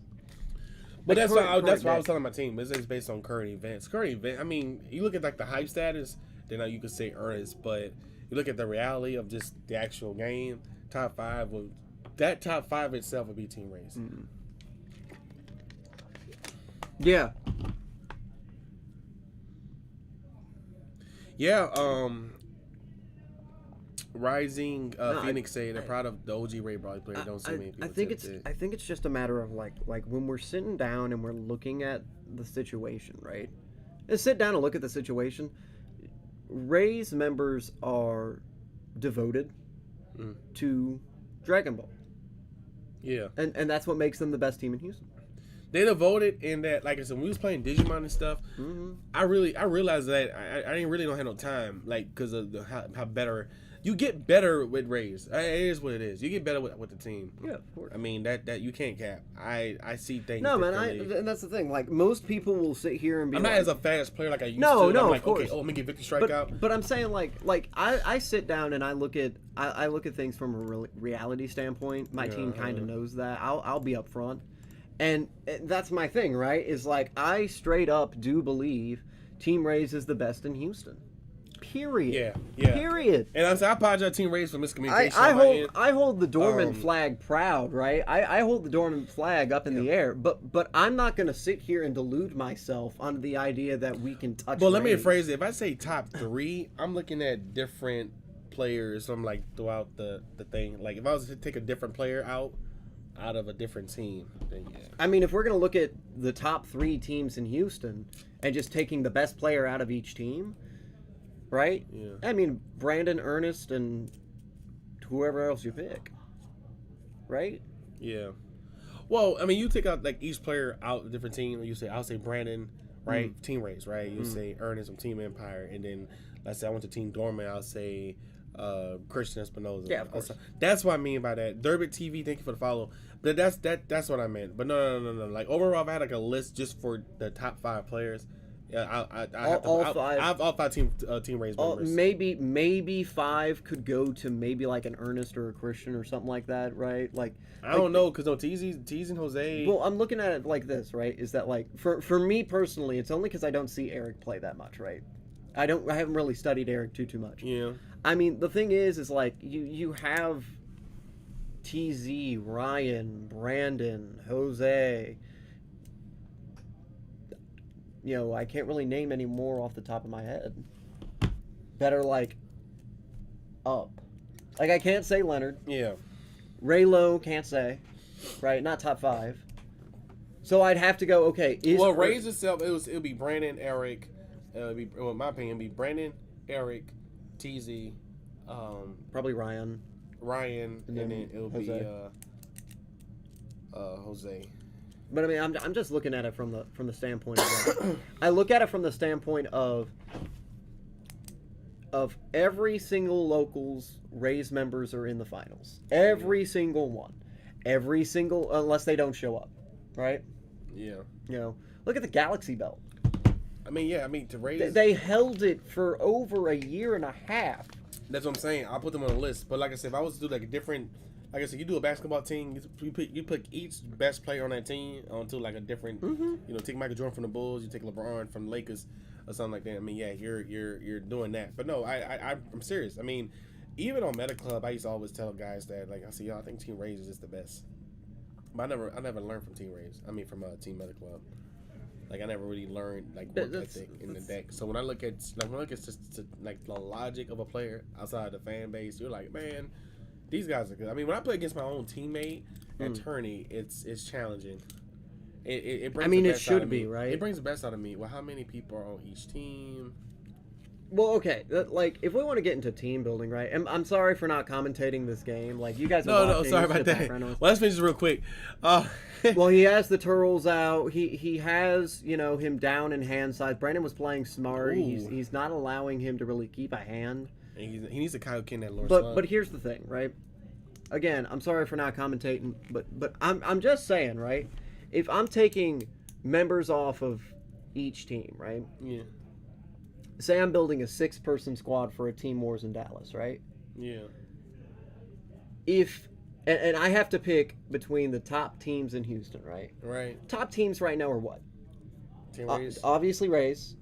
But that's why I was telling my team. This is based on current events. I mean, you look at like the hype status, then you could say Ernest. But you look at the reality of just the actual game. Top 5 would. That top 5 itself would be Team Race. Mm-hmm. Yeah. Yeah. Rising Phoenix say they're proud of the OG Ray Brawley player. Don't see many people. I think it's just a matter of like when we're sitting down and we're looking at the situation, right? Let's sit down and look at the situation. Ray's members are devoted to Dragon Ball. Yeah. And that's what makes them the best team in Houston. They devoted in that, like I said, when we was playing Digimon and stuff, I realized that I didn't really don't have no time, like, because of how better, you get better with Rays. It is what it is. You get better with the team. Yeah, of course. I mean that you can't cap. I see things. No, man, differently. and that's the thing. Like most people will sit here and be. I'm like, not as a fast player like I used No, to. no, I'm of like, course. okay, let me get Victor strikeout. But I'm saying like I sit down and I look at things from a reality standpoint. My team kind of knows that. I'll be up front, and that's my thing, right? Is like I straight up do believe Team Rays is the best in Houston. Period. Yeah. Period. And I apologize, Team Rays, for miscommunication. I hold the Dorman flag proud, right? I hold the Dorman flag up in the air, but I'm not going to sit here and delude myself on the idea that we can touch. Well, let me Rays. rephrase it. If I say top 3, I'm looking at different players from like throughout the thing. Like if I was to take a different player out of a different team, then yeah. I mean, if we're going to look at the top 3 teams in Houston and just taking the best player out of each team, right? Yeah. I mean, Brandon, Ernest, and whoever else you pick, right? Yeah. Well, I mean, you take out like each player out of a different team. I'll say Brandon, right? Team Rays, right? You say Ernest from Team Empire, and then let's say I went to Team Dorman. I'll say Christian Espinosa. Yeah, of course. That's what I mean by that. Durbit TV, thank you for the follow. But that's what I meant. But no. Like overall, if I had like a list just for the top 5 players. Yeah, all 5. I have all 5 team Rays members. Maybe 5 could go to maybe like an Ernest or a Christian or something like that, right? Like I don't know because T's and Jose. Well, I'm looking at it like this, right? Is that like for me personally, it's only because I don't see Eric play that much, right? I haven't really studied Eric too much. Yeah. I mean, the thing is like you have TZ, Ryan, Brandon, Jose. You know, I can't really name any more off the top of my head that are like up. Like I can't say Leonard. Yeah. Raylo can't say, right? Not top 5. So I'd have to go. Okay, Rays itself, it'll be Brandon, Eric. In my opinion, it'd be Brandon, Eric, TZ, probably Ryan, and then it'll Jose. be Jose. But I mean, I'm just looking at it from the standpoint of I look at it from the standpoint of every single locals Rays members are in the finals. Every single one. Every single, unless they don't show up, right? Yeah. You know, look at the Galaxy Belt. I mean, to Rays, They held it for over a year and a half. that's what I'm saying. I'll put them on a list. But like I said, if I was to do like a different, like I said, you do a basketball team, you put each best player on that team onto like a different, you know, take Michael Jordan from the Bulls, you take LeBron from the Lakers or something like that. I mean, yeah, you're doing that. But no, I'm serious. I mean, even on Meta Club, I used to always tell guys that like I see, I think Team Rays is just the best. But I never learned from Team Rays. I mean, from Team Meta Club. Like I never really learned like work ethic in the deck. So when I look at just like the logic of a player outside the fan base, you're like, man, these guys are good. I mean, when I play against my own teammate at tourney, it's challenging. It brings. I mean, the it best should out of be, me. right? It brings the best out of me. Well, how many people are on each team? Well, okay, like if we want to get into team building, right? I'm sorry for not commentating this game. Like you guys are No, watching, sorry you about sit that. background noise. Well, let's finish this real quick. Well, he has the Turtles out. He has, you know, him down in hand size. Brandon was playing smart. Ooh. He's not allowing him to really keep a hand. he needs to Kyle Ken that Lord. But here's the thing, right? Again, I'm sorry for not commentating, but I'm just saying, right? If I'm taking members off of each team, right? Yeah. Say I'm building a 6-person squad for a Team Wars in Dallas, right? Yeah. And I have to pick between the top teams in Houston, right? Right. Top teams right now are what? Team Rays. Obviously Rays,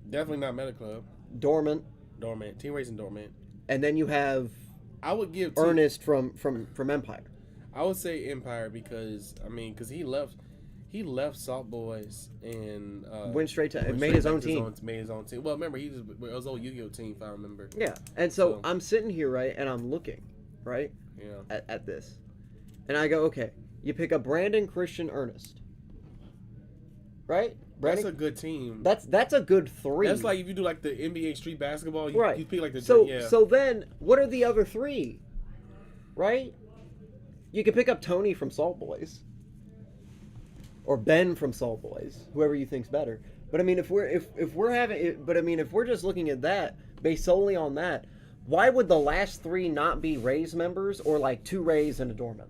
Definitely not Meta Club. Dormant, Team Rays and Dormant. and then you have I would give Ernest from Empire. I would say Empire because he left Salt Boys and Went straight to made his own team. Made his own team. Well, remember he was old Yu-Gi-Oh team if I remember. Yeah, and so I'm sitting here, right, and I'm looking, right, Yeah. at this, and I go, okay, you pick up Brandon, Christian, Ernest, right? Brandon, That's a good team. That's a good 3. That's like if you do like the NBA street basketball, right. You pick like the So then what are the other 3? Right? You could pick up Tony from Salt Boys. Or Ben from Salt Boys, whoever you think's better. But I mean if we're just looking at that based solely on that, Why would the last 3 not be Rays members or like 2 Rays and a Dorman?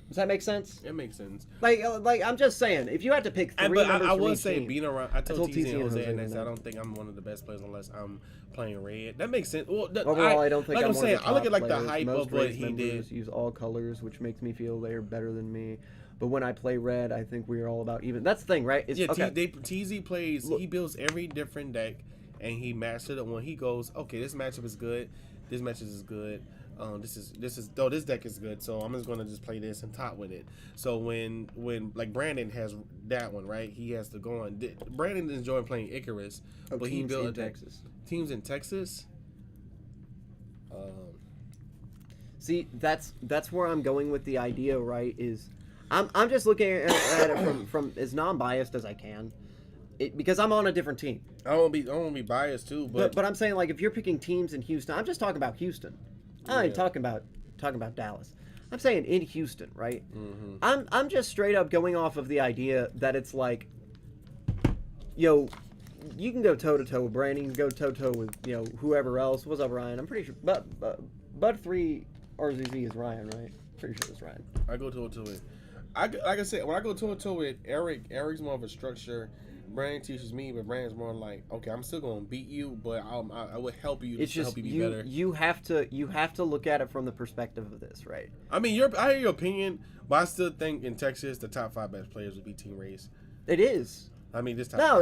Does that make sense? It makes sense. Like I'm just saying, if you had to pick 3 members I from will each say team, being around. I told TZ and Jose and and I don't think I'm one of the best players unless I'm playing red. That makes sense. Well, overall, I don't think like I'm I'm one saying. of the I look top at like players. the hype Most of what Rays he members did. use all colors, which makes me feel they're better than me. But when I play red, I think we are all about even. That's the thing, right? It's, Yeah, okay. TZ plays. He builds every different deck, and he masters it. When he goes, okay, this matchup is good. This matchup is good. This deck is good, so I'm just gonna just play this and top with it. So when like Brandon has that one, right? He has to go on. Brandon enjoyed playing Icarus, but he built in Texas. Teams in Texas. See, that's where I'm going with the idea, right? Is I'm just looking at it from as non-biased as I can, because I'm on a different team. I don't want to be biased too, but I'm saying, like, if you're picking teams in Houston, I'm just talking about Houston. I ain't talking about Dallas. I'm saying in Houston, right? Mm-hmm. I'm just straight up going off of the idea that it's like, yo, you can go toe to toe with Brandon, you can go toe to toe with whoever else. What's up, Ryan? I'm pretty sure, but 3 RZZ is Ryan, right? Pretty sure it's Ryan. I go toe to toe with. Like I said, when I go toe to toe with Eric's more of a structure. Brandon teaches me, but Brandon's more like, okay, I'm still gonna beat you, but I would help you. It's just help you be better. You have to look at it from the perspective of this, right? I mean, I hear your opinion, but I still think in Texas the top 5 best players would be Team Rays. It is. I mean, this top No.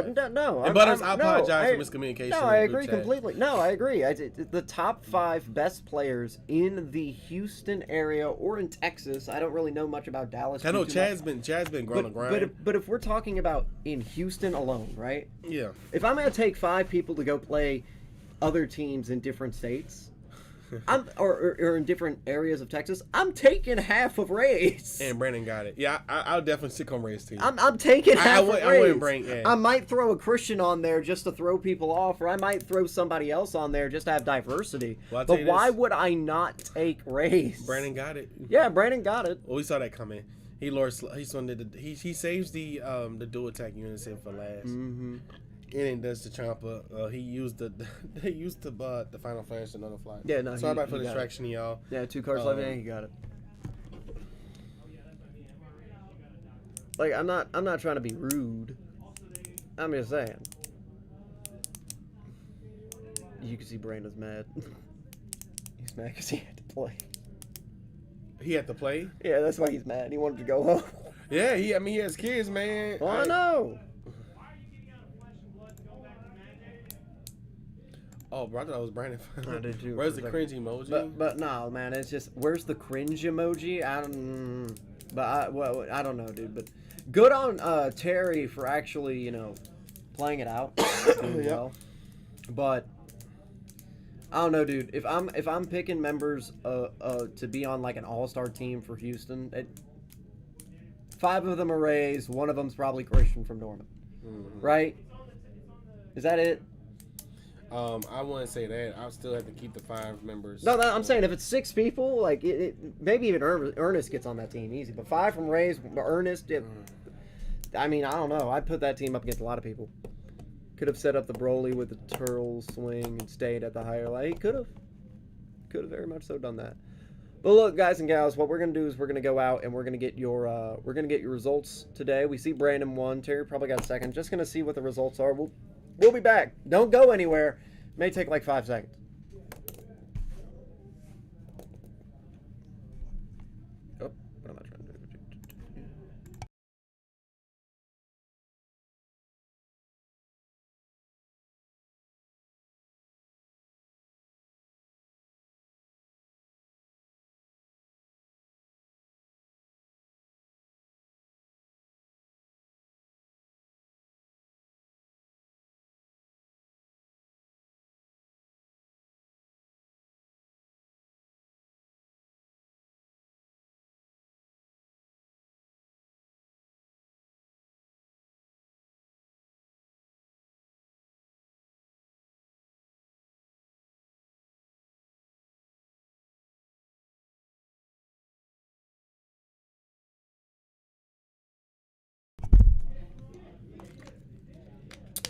And Butters, I apologize for miscommunication. No, I agree completely. No, I agree. The top 5 best players in the Houston area or in Texas. I don't really know much about Dallas. I know Chad's been growing the grind. But if we're talking about in Houston alone, right? Yeah. If I'm gonna take 5 people to go play other teams in different states, or in different areas of Texas, I'm taking half of Rays. And Brandon got it. Yeah, I'll definitely stick on Rays too. I'm taking half of Rays. I wouldn't bring. Yeah. I might throw a Christian on there just to throw people off, or I might throw somebody else on there just to have diversity. Well, but why would I not take Rays? Brandon got it. Yeah, Brandon got it. Well, we saw that coming. He saves the dual attack unison for last. Mm-hmm. And then does the Champa. He used the Final Flash and another fly. Yeah, no. Sorry about the distraction, y'all. Yeah, 2 cards left, and he got it. Like, I'm not trying to be rude. I'm just saying. You can see Brandon's mad. He's mad because he had to play. He had to play? Yeah, that's why he's mad. He wanted to go home. Yeah, he has kids, man. Well, I know. Oh, bro, I thought it was Brandon. I did too. Where's the cringe emoji? But no, man, it's just, where's the cringe emoji? I don't know, dude. But good on Terry for actually, playing it out, doing well. But I don't know, dude. If I'm picking members to be on like an all-star team for Houston, 5 of them are Rays, 1 of them's probably Christian from Norman, right? Is that it? I wouldn't say that. I still have to keep the 5 members. No, I'm saying if it's 6 people, like maybe even Ernest gets on that team easy. But 5 from Rays, Ernest. I mean, I don't know. I'd put that team up against a lot of people. Could have set up the Broly with the Turtle swing and stayed at the higher light. He could have very much so done that. But look, guys and gals, what we're gonna do is we're gonna go out and we're gonna get your results today. We see Brandon won. Terry probably got second. Just gonna see what the results are. We'll be back. Don't go anywhere. May take like 5 seconds. Oh, what am I trying to do?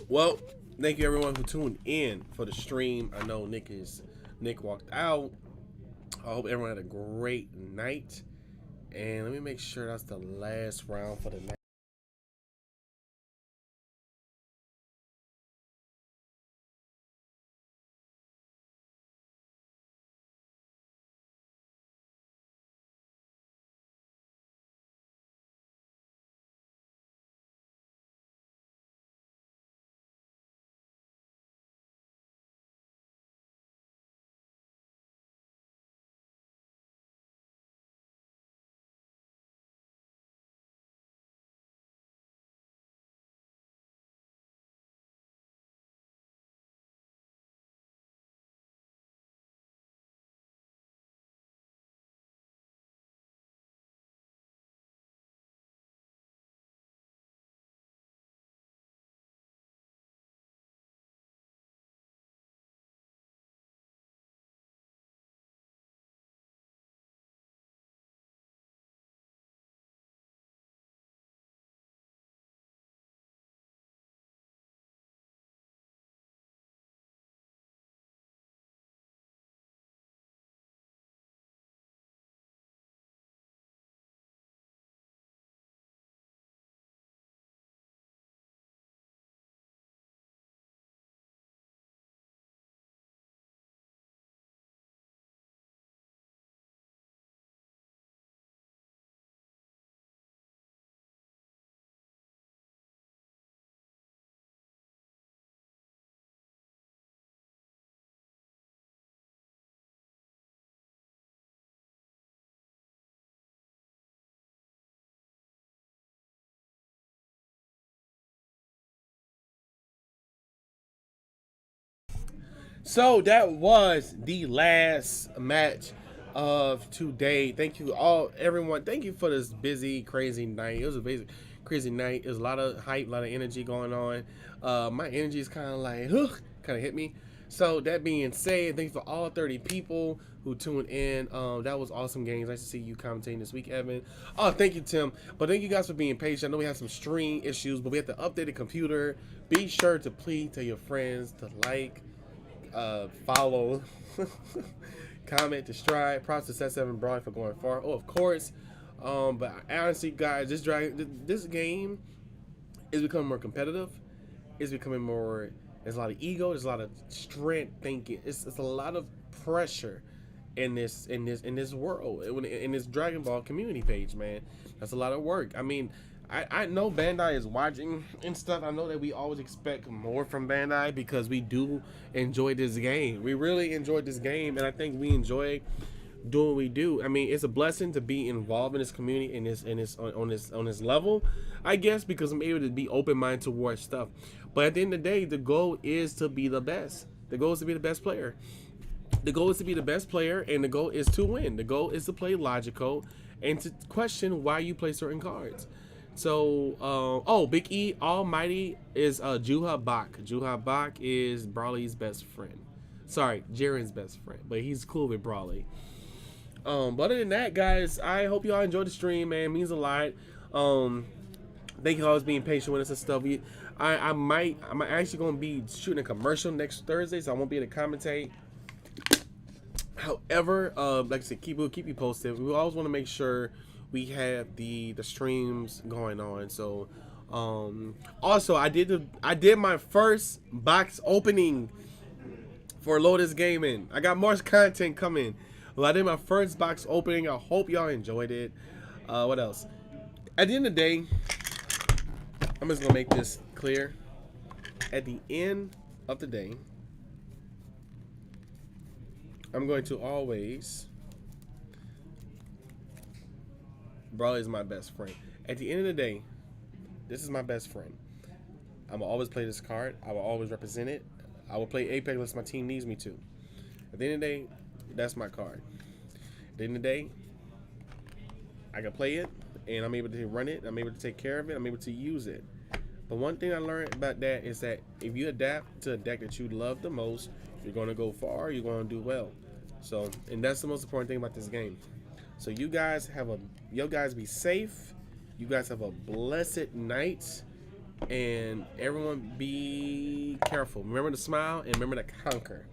Well, Thank you everyone who tuned in for the stream. I know Nick walked out. I hope everyone had a great night. And let me make sure that's the last round for the night. So that was the last match of today. Thank you all, everyone. Thank you for this busy, crazy night. It was a busy, crazy night. There's a lot of hype, a lot of energy going on. My energy is kind of like, kind of hit me. So that being said, thanks for all 30 people who tuned in. That was awesome games. Nice to see you commentating this week, Evan. Oh, thank you, Tim. But thank you guys for being patient. I know we have some stream issues, but we have to update the computer. Be sure to please tell your friends to like, follow, comment, subscribe. Props to Set 7 Broad for going far. Oh, of course. But honestly, guys, this game is becoming more competitive. It's becoming more. There's a lot of ego. There's a lot of strength thinking. It's a lot of pressure in this world, in this Dragon Ball community page, man. That's a lot of work. I mean, I know Bandai is watching and stuff. I know that we always expect more from Bandai because we do enjoy this game. We really enjoyed this game, and I think we enjoy doing what we do. I mean, it's a blessing to be involved in this community on this level, I guess, because I'm able to be open minded towards stuff. But at the end of the day, the goal is to be the best. The goal is to be the best player. The goal is to be the best player, and the goal is to win. The goal is to play logical and to question why you play certain cards. So, Big E Almighty is Juha Bach. Juha Bach is Brawley's best friend. Sorry, Jiren's best friend, but he's cool with Brawley. But other than that, guys, I hope y'all enjoyed the stream, man. It means a lot. Thank you for always being patient with us and stuff. I'm actually gonna be shooting a commercial next Thursday, so I won't be able to commentate. However, like I said, we'll keep you posted. We always want to make sure we have the streams going on. So, also I did my first box opening for Lotus Gaming. I got more content coming. Well, I did my first box opening. I hope y'all enjoyed it. What else? At the end of the day, I'm just gonna make this clear. At the end of the day, I'm going to always. Brawley is my best friend. At the end of the day, this is my best friend. I'm gonna always play this card. I will always represent it. I will play Apex unless my team needs me to. At the end of the day, that's my card. At the end of the day, I can play it, and I'm able to run it. I'm able to take care of it. I'm able to use it. But one thing I learned about that is that if you adapt to a deck that you love the most, you're gonna go far. You're gonna do well. So, and that's the most important thing about this game. So you guys be safe. You guys have a blessed night, And everyone be careful. Remember to smile and remember to conquer.